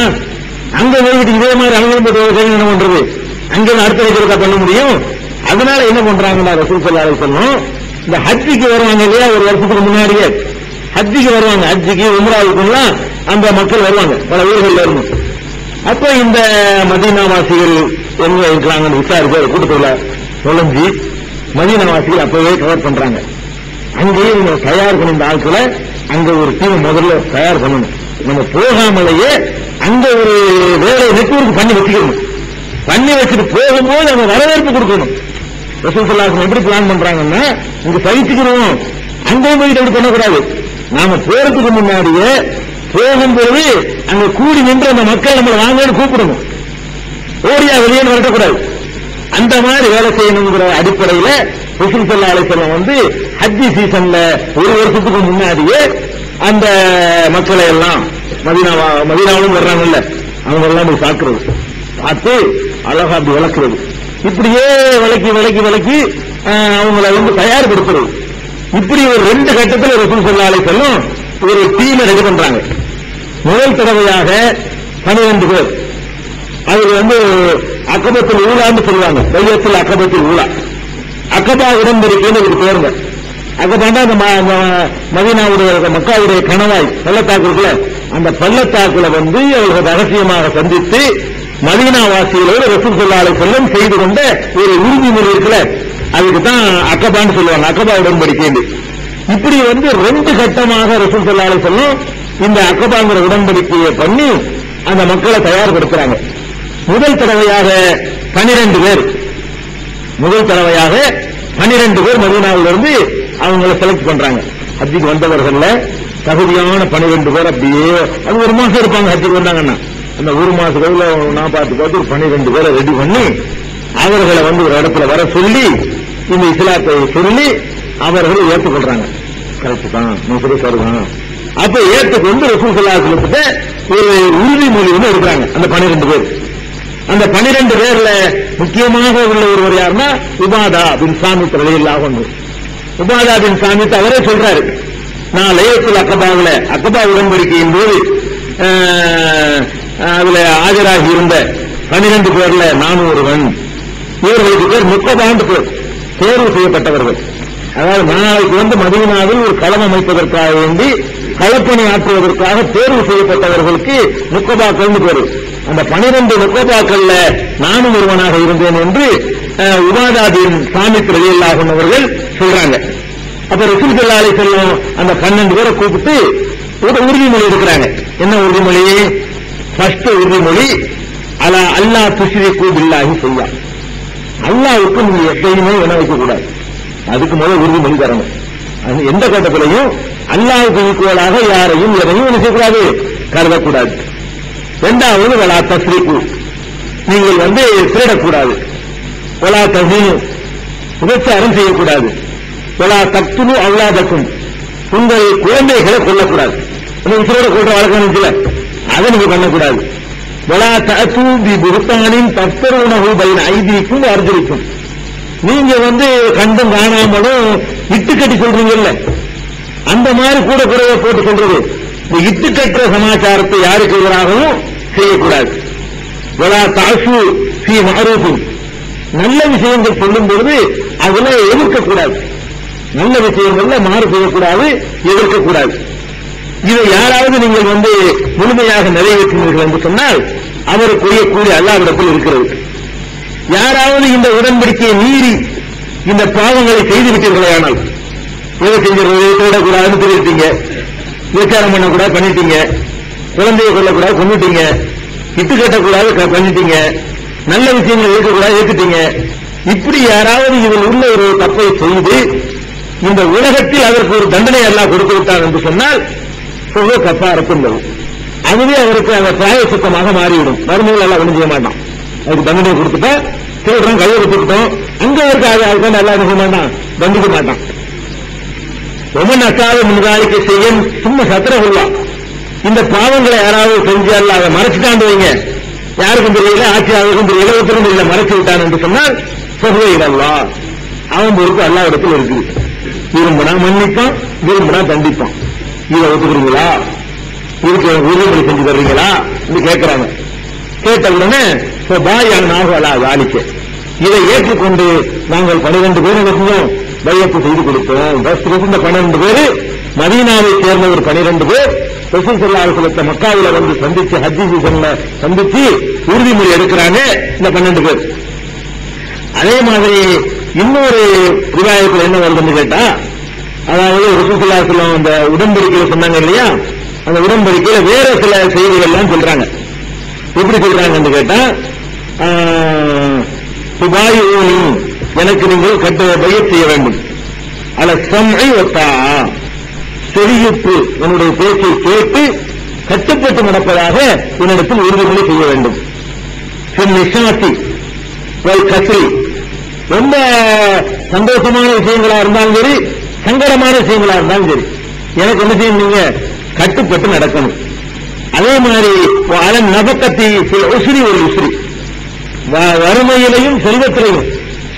அங்க போயிட்டு இதே மாதிரி அங்க என்ன பண்றது? அங்க அடுத்த வைக்கிறதா பண்ண முடியும்? அதனால என்ன பண்றாங்கன்னா ரசூல் ஸல்லல்லாஹு அலைஹி வஸல்லம் இந்த ஹஜ்ஜிக்கு வருவாங்க இல்லையா, ஒரு வருஷத்துக்கு முன்னாடியே ஹஜ்ஜிக்கு வருவாங்க. ஹஜ்ஜிக்கு உம்ராவுக்குலாம் அந்த மக்கள் வருவாங்க பல ஊர்கள்ல இருந்து. அப்ப இந்த மதீனாவாசிகள் எங்க இருக்கிறாங்கன்னு விசாரிச்சு கூட்டத்துல நுழைஞ்சி மதீனாவாசிகள் அப்பவே கவர் பண்றாங்க. அங்கேயே நீங்க தயார் பண்ண இந்த ஆட்களை அங்க ஒரு டீம் முதல்ல தயார் பண்ணணும். நம்ம போகாமலேயே அங்க ஒரு வேலை நெட்வொர்க் பண்ணி வச்சுக்கணும். பண்ணி வச்சுட்டு போகும்போது அவங்க வரவேற்பு கொடுக்கணும். ரசூல் ஸல்லல்லாஹு அலைஹி வஸல்லம் எப்படி பிளான் பண்றாங்கன்னா, இங்க சகிச்சுக்கிறோம், அங்கேயும் போயிட்டு அப்படி பண்ணக்கூடாது. நாம போறதுக்கு முன்னாடியே போகும்போது அங்க கூடி நின்று அந்த மக்கள் நம்மளை வாங்கன்னு கூப்பிடணும், ஓடியா வெளியே வரக்கூடாது. அந்த மாதிரி வேலை செய்யணுங்கிற அடிப்படையில ரசூல் ஸல்லல்லாஹு அலைஹி வஸல்லம் ஹஜ்ஜி சீசன்ல ஒரு வருஷத்துக்கு முன்னாடியே அந்த மக்களை எல்லாம் மதீனாவிலும் வர்றாங்கல்ல, அவங்க எல்லாம் போய் பார்க்கிறது, பார்த்து அழகா அப்படி வளர்க்கிறது, இப்படியே விளக்கி அவங்களை தயார்படுத்துறது. இப்படி ஒரு 2 கட்டத்தில் ரசூல் ஸல்லல்லாஹு அலைஹி வஸல்லம் ஒரு டீமை ரெடி பண்றாங்க. முதல் தடவையாக 12 பேர். அது அக்கபத்தில் ஊலான்னு சொல்லுவாங்க, பையத்தில் அக்கபத்தில் ஊலா, அக்கபா உடன்படிக்கைன்னு ஒரு பேருங்க. அக்கபாண்டா அந்த மதீனாவுடைய மக்காவுடைய கணவாய் பள்ளத்தாக்கு இருக்குல்ல, அந்த பள்ளத்தாக்குல அவர்கள் ரகசியமாக சந்தித்து மதீனாவாசிகளோடு ரசூல் ஸல்லல்லாஹு அலைஹி வஸல்லம் செய்து கொண்ட ஒரு உறுதிமொழி இருக்குல்ல, அதுக்கு தான் அக்கபான்னு சொல்லுவாங்க, அக்கபா உடன்படிக்கை. இப்படி 2 கட்டமாக ரசூல் ஸல்லல்லாஹு அலைஹி வஸல்லம் இந்த அக்கபாங்கிற உடன்படிக்கையை பண்ணி அந்த மக்களை தயார்படுத்துறாங்க. முதல் தடவையாக 12 பேர் மதீனாவிலிருந்து அவங்களை செலக்ட் பண்றாங்க. ஹஜ்ஜிக்கு வந்தவர்கள்ல தகுதியான 12 பேர். அப்படியே அது ஒரு மாசம் இருப்பாங்க ஹஜ்ஜிக்கு வந்தாங்கன்னா. அந்த ஒரு மாசத்துல நான் பார்த்து ஒரு 12 பேரை ரெடி பண்ணி அவர்களை ஒரு இடத்துல வர சொல்லி இந்த இஸ்லாத்தை சொல்லி அவர்கள் ஏற்றுக்கொள்றாங்க. கரெக்ட் தான், சொல்லுவாங்க. அப்ப ஏற்றுக்கொண்டு ரசூல் ஸல்லல்லாஹு அலைஹி வஸல்லம் ஒரு உறுதிமொழி இருக்கிறாங்க அந்த 12 பேர். அந்த 12 பேர்ல முக்கியமாக உள்ள ஒருவர் யாருன்னா உபாதா பின் சாமித் ரலியல்லாஹு அன்ஹு. உபாதா பின் சாமித் அவரே சொல்றாரு, நான் லைலத்துல் அக்கபாவுல அக்கபா உடன்படிக்கையின் போது அதுல ஆஜராகி இருந்த 12 பேர்ல நானும் ஒருவன். இவர்களுக்கு பேர் முக்கபாண்டு பேர், தேர்வு செய்யப்பட்டவர்கள். அதாவது நாளைக்கு மதீனாவில் ஒரு களம் அமைப்பதற்காக வேண்டி களப்பணி ஆற்றுவதற்காக தேர்வு செய்யப்பட்டவர்களுக்கு முக்கபாக்கள் பேரு. அந்த 12 முக்கபாக்கள்ல நானும் ஒருவனாக இருந்தேன் என்று உபாதா பின் சாமித் ரலியல்லாஹு அன்ஹு அவர்கள் சொல்றாங்க. அப்ப ரசூல் ஸல்லல்லாஹு அலைஹி வஸல்லம் அந்த 12 பேரை கூப்பிட்டு ஒரு உறுதிமொழி எடுக்கிறாங்க. என்ன உறுதிமொழி? ஃபர்ஸ்ட் உறுதிமொழி, அலா அல்லாஹ் துஷ்ரிகு பில்லாஹி ஷைஆ, அல்லாஹ்வுக்கு நீங்க எதையுமே இணை வைக்க கூடாது. அதுக்கு முதல் உறுதிமொழி தரணும். எந்த கட்டத்திலையும் அல்லாஹ்வுக்கு ஈக்குவலாக யாரையும் எதையும் என்ன செய்யக்கூடாது, கருதக்கூடாது. இரண்டாவது வலா தஸ்ரிகு, நீங்கள் திருடக்கூடாது. வலா தஸீனு, விபச்சாரம் செய்யக்கூடாது. வலா தக்துலு அவ்லாதக்கும், உங்கள் குழந்தைகளை கொல்லக்கூடாது. திருட கொள்ற வழக்கம் இருக்குல்ல, அதை நீங்க பண்ணக்கூடாது. வலா தஅது பி புஹ்தானின் தஃப்தரூனஹு பைன ஐதீக்கும் அர்ஜுலிக்கும், நீங்க கண்டும் காணாமலும் இட்டு கட்டி சொல்றீங்கல்ல, அந்த மாதிரி கூட குறைய போட்டு சொல்றது. இந்த இட்டு கட்டுற சமாச்சாரத்தை யாருக்கு எதிராகவும் செய்யக்கூடாது. வலா தஅசு ஃபீ மஅரூஃபின், நல்ல விஷயங்கள் சொல்லும் பொழுது அதுல எதிர்க்கக்கூடாது. நல்ல விஷயங்கள்ல மாறு செய்யக்கூடாது, எதிர்க்கக்கூடாது. இதை யாராவது நீங்கள் முழுமையாக நிறைவேற்றினீர்கள் என்று சொன்னால் அவருக்குரிய கூலி அல்லாஹ்விடத்தில் இருக்கிறது. யாராவது இந்த உடன்படிக்கையை மீறி இந்த பாவங்களை செய்துவிட்டீர்களே, ஆனால் எதை செஞ்சிருந்தது, தேடக்கூடாதுன்னு தெரிவித்தீங்க, விசாரம் பண்ணக்கூடாது பண்ணிட்டீங்க, குழந்தையை கொள்ளக்கூடாது கொண்டுட்டீங்க, இட்டு கட்டக்கூடாது பண்ணிட்டீங்க, நல்ல விஷயங்கள் இருக்கக்கூடாது ஏற்றுட்டீங்க. இப்படி யாராவது இதில் உள்ள ஒரு தப்பை செய்து இந்த உலகத்தில் அதற்கு ஒரு தண்டனை அல்லாஹ் கொடுத்து விட்டார் என்று சொன்னால் கஃபாரத்து, அதுவே அவருக்கு அந்த பிராயசித்தமாக மாறிவிடும். மறுமையில் எல்லாம் ஒன்றும் செய்ய மாட்டான். அதுக்கு தண்டனை கொடுத்துட்டா திருடுறோம் கையை கொடுத்துட்டோம் அங்க இருக்க அதுக்கு நல்லா இருக்க மாட்டான், தண்டிக்க மாட்டான். ரொம்ப நசாத முன்னாளிக்கு செய்ய சும்மா சத்திர கொள்ளலாம். இந்த பாவங்களை யாராவது செஞ்சு அல்ல அதை மறைச்சுட்டாண்டு வைங்க, யாருக்கும் தெரியல, ஆட்சியாளருக்கும் தெரியல, ஒருத்தரும் தெரியல, மறைச்சு விட்டான் என்று சொன்னால் சொகையிடல்லா அவன் பொறுப்பு எல்லா இடத்துல இருக்குது. விரும்பினா மன்னிப்பான், விரும்பினா தண்டிப்பான். இதை ஒத்துக்கிறீங்களா, இதுக்கு உறுதிமொழி செஞ்சு தர்றீங்களா என்று கேட்கிறாங்க. கேட்ட உடனே வாலிக்க இதை ஏற்றுக்கொண்டு நாங்கள் 12 பேர் நடத்தினோம், பையத்து செய்து கொடுத்தோம். இந்த 12 பேர் மதீனாவை சேர்ந்த ஒரு 12 பேர் ரசூல் ஸல்லல்லாஹு அலைஹி வஸல்லம் மக்காவில வந்து சந்திச்சு ஹஜ் சீசன்ல சந்திச்சு உறுதிமொழி எடுக்கிறாங்க இந்த 12 பேர். அதே மாதிரி இன்னொரு ரிவாயத்தில் என்ன வருதுன்னு கேட்டா, அதாவது ரசூல் ஸல்லல்லாஹு அலைஹி வஸல்லம் அந்த உடன்படிக்கையில சொன்னாங்க இல்லையா, அந்த உடன்படிக்கையில வேற சில செய்திகள் எல்லாம் சொல்றாங்க. எப்படி சொல்றாங்கன்னு கேட்டா, துபாயூனி எனக்கு நீங்கள் பையத் செய்ய வேண்டும், அல சம்இ வத்தா செவியுற்று என்னுடைய பேச்சை கேட்டு கட்டுப்பட்டு நடப்பதாக என்னிடத்தில் உறுதிமொழி செய்ய வேண்டும். கஸ்ரி ரொம்ப சந்தோஷமான விஷயங்களா இருந்தாலும் சரி, சங்கடமான விஷயங்களா இருந்தாலும் சரி, எனக்கு என்ன செய்யும், நீங்க கட்டுப்பட்டு நடக்கணும். அதே மாதிரி அதன் நபக்கத்தி உசிரி ஒரு உசிரி வறுமையிலையும் செல்வத்திலையும்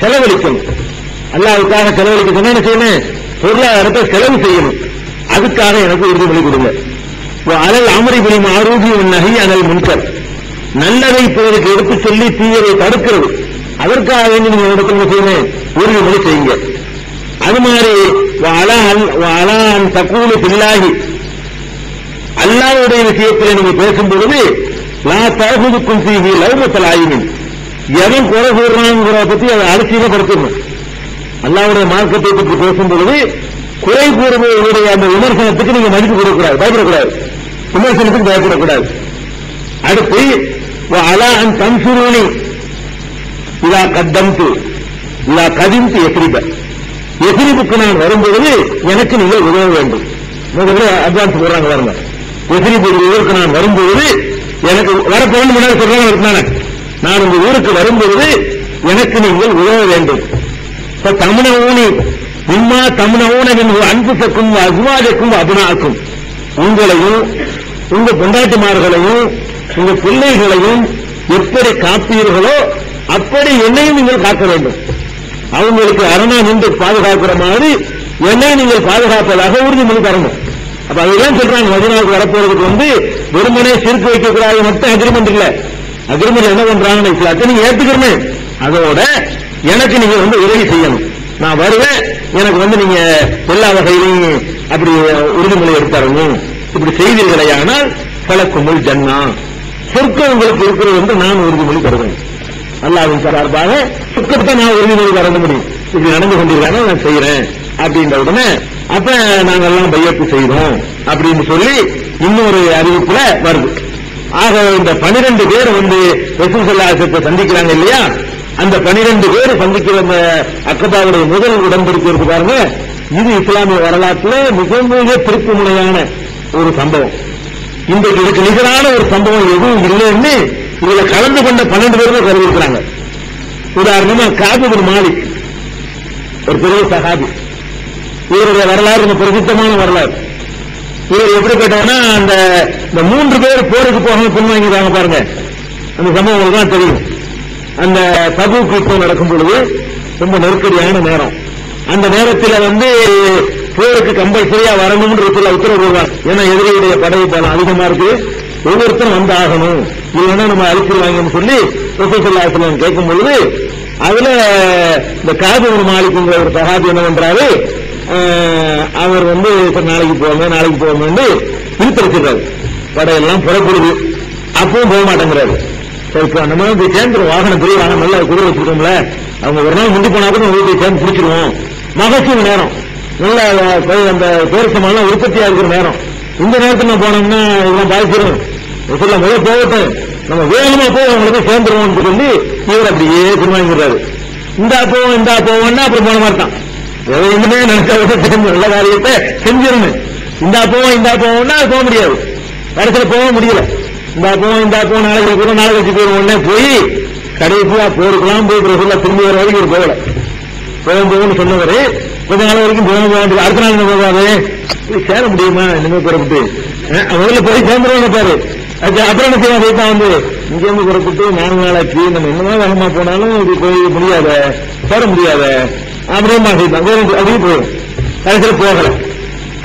செலவழிக்கணும். அல்லாஹ்வுக்காக செலவழிக்க சொன்னா என்ன செய்யணும், பொருளாதாரத்தை செலவு செய்யணும். அதுக்காக எனக்கு உறுதிமொழி கொடுங்க. அலல் அமரி பில் மஅரூஃபி வன் நஹி அனில் முன்கர் நல்லதை பிறருக்கு எடுத்து சொல்லி தீயதை தடுக்கிறது, அதற்காக நீங்க இடத்துல செய்யணும், உறுதிமொழி செய்யுங்க. அது மாதிரி அலான் தக்கூலு பில்லாஹி அல்லாஹ்வுடைய விஷயத்தில் நீங்க பேசும் பொழுது லா தஅஹுதுக்கும் ஃபீஹி லௌமத்தல் ஆயிமின் எவன் குறை கூறுறாங்கிறத பத்தி அதை அலட்சியப்படுத்தணும். அல்லாஹ்வுடைய மார்க்கத்தை பற்றி பேசும் பொழுது குறை கூறுவதனுடைய அந்த விமர்சனத்துக்கு நீங்க மதிப்பு கொடுக்கக்கூடாது, பயப்படக்கூடாது, விமர்சனத்துக்கு பயப்படக்கூடாது. அடுத்து அலா அன் தன்சுருனி இதா கத்தம்து இதா கதிம்து எஸ்ரிபுக்கு நான் வரும்பொழுது எனக்கு நீங்கள் உதவ வேண்டும். முதல்ல அட்வான்ஸ் போடுறாங்க பாருங்க, எஸ்ரிபுக்கு நான் வரும்பொழுது எனக்கு வரப்போன்னு முன்னாடி சொல்றாங்க இருந்தானே, நான் உங்க ஊருக்கு வரும்பொழுது எனக்கு நீங்கள் உதவ வேண்டும். தமிழ ஊனி இம்மா தமிழவுன அன்புசக்கும் அஸ்வாஜக்கும் அபுனாக்கும் உங்களையும் உங்க பொண்டாட்டிமார்களையும் உங்க பிள்ளைகளையும் எப்படி காப்பீர்களோ அப்படி என்னையும் நீங்கள் காக்க வேண்டும். அவங்களுக்கு அரணா நின்று பாதுகாக்கிற மாதிரி என்னையும் நீங்கள் பாதுகாப்பதாக உறுதிமொழி தரணும். அப்ப அதெல்லாம் சொல்றாங்க, மதீனாவுக்கு வரப்போறதுக்கு வந்து வெறுமனே சிறுக்கு வைக்கக்கூடாது மட்டும் அக்ரிமெண்ட் இல்ல, அக்ரிமெண்ட் என்ன பண்றாங்கன்னு இஸ்லாத்தை நீங்க ஏத்துக்கிறேன், அதோட எனக்கு நீங்க வந்து உதவி செய்யணும். நான் வருவேன், எனக்கு வந்து நீங்க எல்லா வகையிலையும் அப்படி உறுதிமொழி எடுத்தாரணும். இப்படி செய்தீர்களே ஆனால் பலக்குமுல் ஜன்னா சொர்க்கம் உங்களுக்கு இருக்கிறது என்று நான் உறுதிமொழி தருவேன். அல்லாஹ்வின் சார்பாக சொர்க்கத்தை நான் உறுதிமொழி தர முடியும். இப்படி நடந்து கொண்டிருக்காங்க, நான் செய்யறேன் அப்படின்ற உடனே அப்ப நாங்கள் எல்லாம் பையத்து செய்தோம் அப்படின்னு சொல்லி இன்னொரு அறிவிப்புல வருது. ஆக இந்த 12 பேர் வந்து ரசூல் ஸல்லல்லாஹு அலைஹி வஸல்லம் சந்திக்கிறாங்க இல்லையா, அந்த 12 பேர் சந்திக்கிற அக்கபாவுடைய முதல் உடன்படிக்கை இருக்கு பாருங்க, இது இஸ்லாமிய வரலாற்றுல மிக மிக திருப்பு முனையான ஒரு சம்பவம். இன்றைக்கு இதுக்கு நிகரான ஒரு சம்பவம் எதுவும் இல்லைன்னு இதுல கலந்து கொண்ட 12 பேரும் கருதிருக்கிறாங்க. உதாரணமா காபு பின் மாலிக் ஒரு பெரிய சஹாபி, இவருடைய வரலாறு பிரசித்தமான வரலாறு. இவர் எப்படி கேட்டாங்கன்னா, அந்த 3 பேர் போருக்கு போகாம பின்வாங்கிடுறாங்க பாருங்க, அந்த சம்பவம் தான் தெரியும். அந்த தபூக் யுத்தம் நடக்கும் பொழுது ரொம்ப நெருக்கடியான நேரம், அந்த நேரத்தில் வந்து போருக்கு கம்பல்சரியா வரணும்னு உத்தரவு போடுவாங்க. ஏன்னா எதிரியுடைய படை பலம் அதிகமா இருக்கு, ஒவ்வொருத்தரும் வந்து ஆகணும், இல்லைன்னா நம்ம அழிச்சிருவாங்கன்னு சொல்லி ரசூல் ஸல்லல்லாஹு அலைஹி வஸல்லம் கேட்கும் பொழுது அதுல இந்த காபு பின் மாலிக்ங்கிற ஒரு சஹாபி என்ன பண்றாரு, அவர் வந்து நாளைக்கு போங்க இழுத்தடிச்சிடுறாரு. படையெல்லாம் புறப்படுது, அப்பவும் போக மாட்டேங்கிறாரு. நம்ம போய் சேர்ந்துரும், வாகனம் பெரிய வாகனம் நல்லா குதிரை வச்சிருக்கோம்ல, அவங்க ஒரு நாள் முந்தி போனா கூட போய் சேர்ந்து பிடிச்சிருவோம். மகசூல் நேரம் நல்ல அந்த பேரிசமெல்லாம் உற்பத்தியா இருக்கிற நேரம், இந்த நேரத்தில் போனோம்னா இதெல்லாம் பாதிச்சிடும், சொல்ல முதல் போகட்டும், நம்ம வேகமா போய் அவங்களுக்கு சேர்ந்துருவோம் சொல்லி இவர் அப்படியே திருவாங்கிறாரு. இந்தா போவோம்னா அப்புறம் போன மாதிரி தான், எதையுமே நினைச்ச நல்ல காரியத்தை செஞ்சிடணும். இந்தா போவோம்னா போக முடியாது, இடத்துல போக முடியல. இந்தா போவோம் நாளைக்கு வச்சு போயிடும். உடனே போய் கடைசியா போருக்கெல்லாம் போய் ரசூலுல்லாஹ் திரும்பி வர வரைக்கும் ஒரு போகல போகும்போதுன்னு சொன்னவரு கொஞ்ச நாள் வரைக்கும் போக அடுத்த நாள் என்ன போகாது சேர முடியுமா இனிமே புறப்பட்டு முதல்ல போய் சேர்ந்துருவாங்க பாரு. அப்புறம் என்ன செய்ய போயிட்டா வந்து இங்கேருந்து புறப்பட்டு 4 நாளாச்சு நம்ம என்னதான் வேகமா போனாலும் இது போய் முடியாத சேர முடியாத அப்படியே செய்தாங்க அப்படியே போயிடும். கடைசியில் போகல.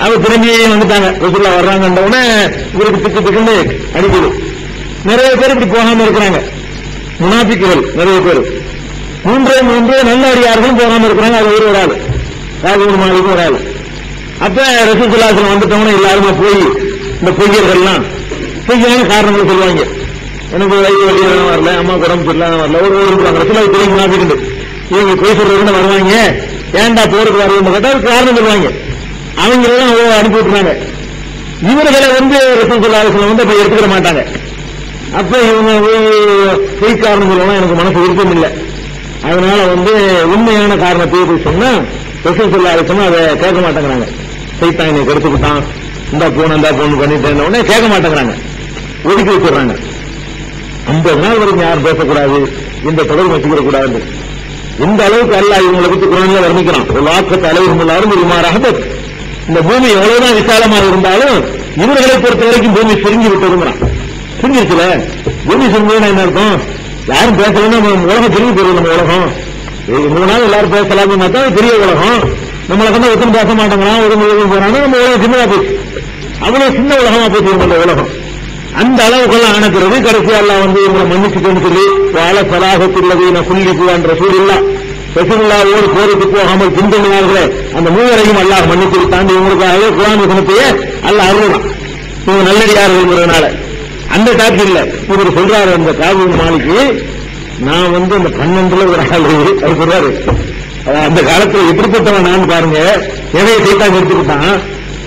அவர் திரும்பி வந்துட்டாங்க. ரசூலுல்லாஹ் வர்றாங்கன்றவுடனே இவருக்கு திக்கு திக்குன்னு அடிக்குது. நிறைய பேர் இப்படி போகாம இருக்கிறாங்க. முனாபிக்குகள் நிறைய பேர் 3 நல்ல அடியார்களும் போகாம இருக்கிறாங்க. அது ஒரு ஆள் ராஜூர் மாளிகை ஒரு ஆள். அப்ப ரசூலுல்லாஹ் வந்துட்டவங்க எல்லாருமே போய் இந்த பொய்யர்கள்லாம் பொய்யான காரணங்களை சொல்லுவாங்க. எனக்கு வயிறு வலி வரல, அம்மா உடம்பு சரியில்லாம வரல, ஒரு ரசூலுல்லாஹ் தெரியும் முனாபிக்கு இவங்க பொய் சொல்றதுன்னு வருவாங்க. ஏன்டா போருக்கு வருவோம் கேட்டா காரணம் சொல்லுவாங்க. அவங்க எல்லாம் அனுப்பி விட்டுறாங்க. இவர்களை ரசூலுல்லாஹ் வந்து இப்ப எடுத்துக்கிற மாட்டாங்க. அப்ப இவங்க பொய் காரணம் சொல்லணும் எனக்கு மனசு விருப்பம் இல்லை. அதனால உண்மையான காரணத்தை போய் சொன்னா ரசூலுல்லாஹ் சொன்னா அதை கேட்க மாட்டேங்கிறாங்க. சைத்தான் என்னை கெடுத்துக்கிட்டான், இந்த போன் பண்ணிட்டேன் உடனே கேட்க மாட்டேங்கிறாங்க, ஒதுக்கி வச்சிடுறாங்க. 50 நாள் வரைக்கும் யாரும் பேசக்கூடாது, இந்த தொடர்பு வச்சுக்கிற கூடாது. இந்த அளவுக்கு அல்லாஹ் இவங்களை பற்றி குர்ஆன்ல வர்ணிக்கிறான். ஒரு வாக்கத்து அளவு எல்லாரும் இருமாறாக இந்த பூமி எவ்வளவுதான் விசாலமாக இருந்தாலும் இவர்களை பொறுத்த வரைக்கும் பூமி சுருங்கி விட்டுருங்கிறான். சுருங்கிருச்சுல பூமி சுருங்குன்னு என்ன அர்த்தம்? யாரும் பேசலன்னா உலகம் திரும்பி போயிடும். நம்ம உலகம் 3 நாள் எல்லாரும் பேசலாம்னு தான் பெரிய உலகம். நம்மளை வந்து ஒருத்தரும் பேச மாட்டேங்கிறான், ஒரு போறாங்க, நம்ம உலகம் சின்னதா போச்சு. அவ்வளவு சின்ன உலகமா போச்சு இந்த உலகம். அந்த அளவுக்கெல்லாம் ஆனக்கிறது. கடைசியா எல்லாம் இவங்களை மன்னிச்சுக்கன்னு சொல்லி வாழ சலாகத்துள்ளது நான் சொல்லி போவான் ரசூலுல்லாஹ் ரசூலுல்லாஹோடு போருக்கு போகாமல் பின்தொடர்ந்தார்களே அந்த 3 அல்லாஹ் மன்னிச்சு தாண்டி இவங்களுக்காகவே குர்ஆன் வசனத்தையே அல்லாஹ் அருளலாம். இவங்க நல்லடியார்கள்ங்கிறதுனால அந்த டாக்டர் இல்ல. இவர் சொல்றாரு அந்த காபு மாலிக்கு நான் அந்த 12 ஒரு ஆள் அவர் சொல்றாரு. அந்த காலத்துல எப்படிப்பட்டவன் நான் பாருங்க, எதையை சைத்தான் எடுத்துக்கிட்டான்.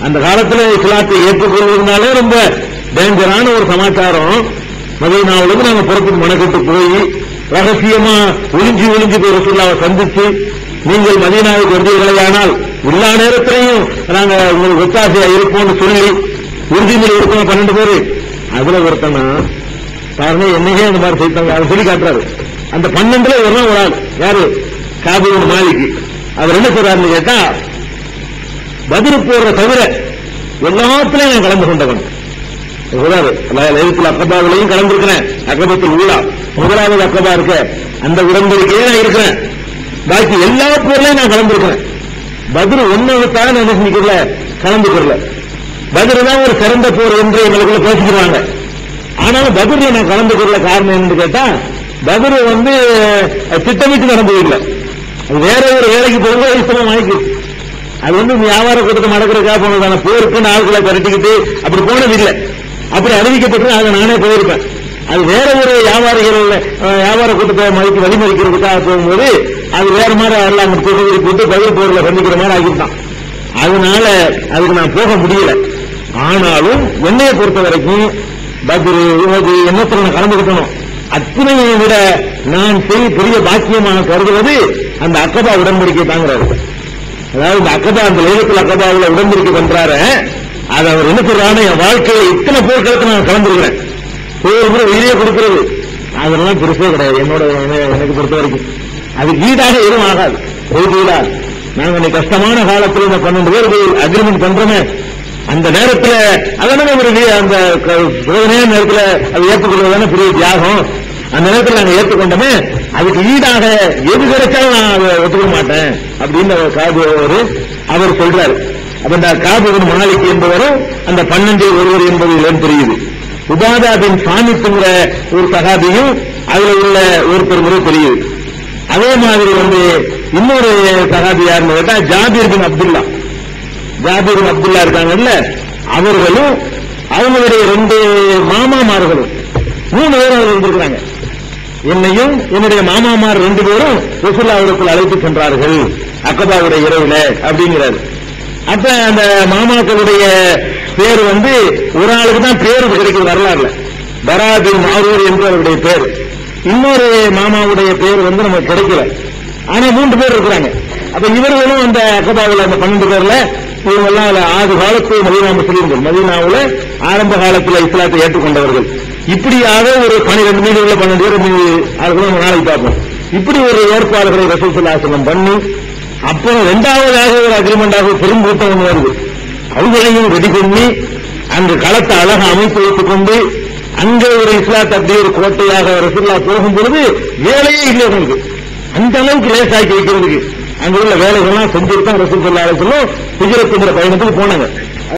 அந்த காலத்துல இஸ்லாத்தை ஏற்றுக்கொள்வதனாலே ரொம்ப டேஞ்சரான ஒரு சமாச்சாரம். மதீனாவுக்கு நாங்க புறப்பட்டு மனக்கட்டு போய் ரகசியமா ஒளிஞ்சு போய் ரசூலுல்லாஹ்வை சந்திச்சு நீங்கள் மதீனாவுக்கு வந்தீர்களேயானால் எல்லா நேரத்திலையும் நாங்க உங்களுக்கு ஒத்தாசையா இருப்போம்னு சொல்லி உறுதிமொழி இருக்கோம் 12 பேரு. அதுல ஒருத்தனா பாருங்க என்னையே அந்த மாதிரி செய்தாங்க. அதை சொல்லி காட்டுறாரு. அந்த 12 ஒரு ஆள் யாரு? காபு மாலிக்கு. அவர் என்ன சொல்றாருன்னு கேட்டா பதில் போடுற தவிர எல்லாத்திலையும் நான் கலந்து கொண்டவன் சொல்றாரு. அக்கபாவிலையும் கலந்துருக்கிறேன். அக்கபத்தில் உள்ளா முதலாவது அக்கபா இருக்க அந்த உடன்படிக்கையே நான் இருக்கிறேன். பாக்கி எல்லா போர்லையும் நான் கலந்துருக்கிறேன். பதில் ஒன்னவுக்காக நான் என்ன செஞ்சுக்கல, கலந்துக்கிறல. பதில் தான் ஒரு சிறந்த போர் என்று எங்களுக்குள்ள பேசிக்கிறாங்க. ஆனாலும் பதில நான் கலந்துக்கிறல. காரணம் என்னன்னு கேட்டா பதில் திட்டமிட்டு நடந்ததில்லை. அது வேற ஒரு வேலைக்கு போகும்போது இஷ்டமா வாங்கிக்கு. அது வியாபார கூட்டத்தை நடக்கிறதுக்காக போனதான போருக்கு ஆட்களை கரட்டிக்கிட்டு அப்படி போனதில்லை. அப்படி அறிவிக்கப்பட்டு அதை நானே போயிருப்பேன். அது வேற ஒரு வியாபார கூட்டத்தை வழிமறிக்கிறதுக்காக போகும்போது அது வேற மாதிரி எல்லாம் போட்டு பதில் போர்ல சந்திக்கிற மாதிரி ஆகிட்டான். அதனால அதுக்கு நான் போக முடியல. ஆனாலும் என்னையை பொறுத்த வரைக்கும் பதில் எண்ணத்துல நான் கலந்துக்கிட்டணும். அத்தனையை விட நான் பெரிய பாக்கியமாக கருதுவது அந்த அக்கபா உடன்படிக்கை தாங்கிறாரு. அதாவது இந்த அக்கபா அந்த லைலத்துல் அக்கபாவில் உடன்படிக்கை பண்றாரு. அது அவர் என்ன சொல்றாரு, என் வாழ்க்கையை இத்தனை போர்க்களத்தை நான் கலந்துருக்கிறேன், போர் உயிரியே கொடுக்கிறது அதெல்லாம் பெருசே கிடையாது என்னோட எனக்கு பொறுத்த வரைக்கும். அது ஈடாக எதுவும் ஆகாது. பொதுவீடா நாங்க இன்னைக்கு கஷ்டமான காலத்தில் இந்த 12 பேருக்கு அக்ரிமெண்ட் பண்றோமே அந்த நேரத்தில் அதனால ஒரு அந்த சோதனையான நேரத்தில் அதை ஏற்றுக்கொள்வதான பெரிய தியாகம். அந்த நேரத்தில் நாங்கள் ஏற்றுக்கொண்டோமே அதுக்கு ஈடாக எது கிடைச்சாலும் நான் அதை ஒத்துக்க மாட்டேன் அப்படின்னு காபு அவர் சொல்றாரு. அப்ப இந்த காபு மாலிக் என்பவரும் அந்த 12 ஒருவர் என்பது தெரியுது. உபாதா பின் சாமித்துங்கிற ஒரு சகாபியும் அதுல உள்ள ஒருத்தர் முறை தெரியுது. அதே மாதிரி இன்னொரு சகாபி யாருன்னு கேட்டா ஜாபீர் பின் அப்துல்லா. ஜாபீர் பின் அப்துல்லா இருக்காங்கல்ல, அவர்களும் அவங்களுடைய 2 மாமாமார்களும் 3 பேரும் இருந்திருக்கிறாங்க. என்னையும் என்னுடைய மாமாமார் 2 பேரும் ரசூலுல்லாஹ்விடத்தில் அழைத்து சென்றார்கள் அக்கபாவுடைய இரவுல அப்படிங்கிறாரு. அப்ப அந்த மாமாக்களுடைய பேர் ஒரு ஆளுக்கு தான் பேரு கிடைக்கிறது வரலாறுல. பரா பின் மாரூர் என்று அவருடைய பேர். இன்னொரு மாமாவுடைய பேர் நமக்கு கிடைக்கல. ஆனா 3 பேர் இருக்கிறாங்க. அப்ப இவர்களும் அந்த அக்கபாவில் அந்த 12 பேர்ல இவங்கெல்லாம் ஆறு காலத்து மதீனா முஸ்லீம்கள், மதீனாவுல ஆரம்ப காலத்தில் இஸ்லாத்தை ஏற்றுக்கொண்டவர்கள். இப்படியாக ஒரு 12 மீது 12 பேர் மீது ஆளுகளும் நம்ம நாளைக்கு பார்ப்போம். இப்படி ஒரு ஏற்பாடுகளை ரசூல் ஸல்லல்லாஹு அலைஹி வஸல்லம் பண்ணி, அப்புறம் இரண்டாவதாக ஒரு அக்ரிமெண்டாக பெரும் கூட்டம் ஒன்று வருது. அவர்களையும் ரெடி பண்ணி அந்த களத்தை அழகாக அமைத்து வைத்துக் கொண்டு அங்கே ஒரு இஸ்லாத்தை அப்படியே ஒரு கோட்டையாக ரசூலுல்லாஹ் போகும் பொழுது வேலையே இல்லை அவங்களுக்கு. அந்த அளவுக்கு லேசாக்கி வைக்கிறதுக்கு அங்க உள்ள வேலைகள்லாம் செஞ்சுட்டு தான் ரசூல் ஸல்லல்லாஹு அலைஹி வஸல்லம் ஹிஜ்ரத் பயணத்துக்கு போனாங்க.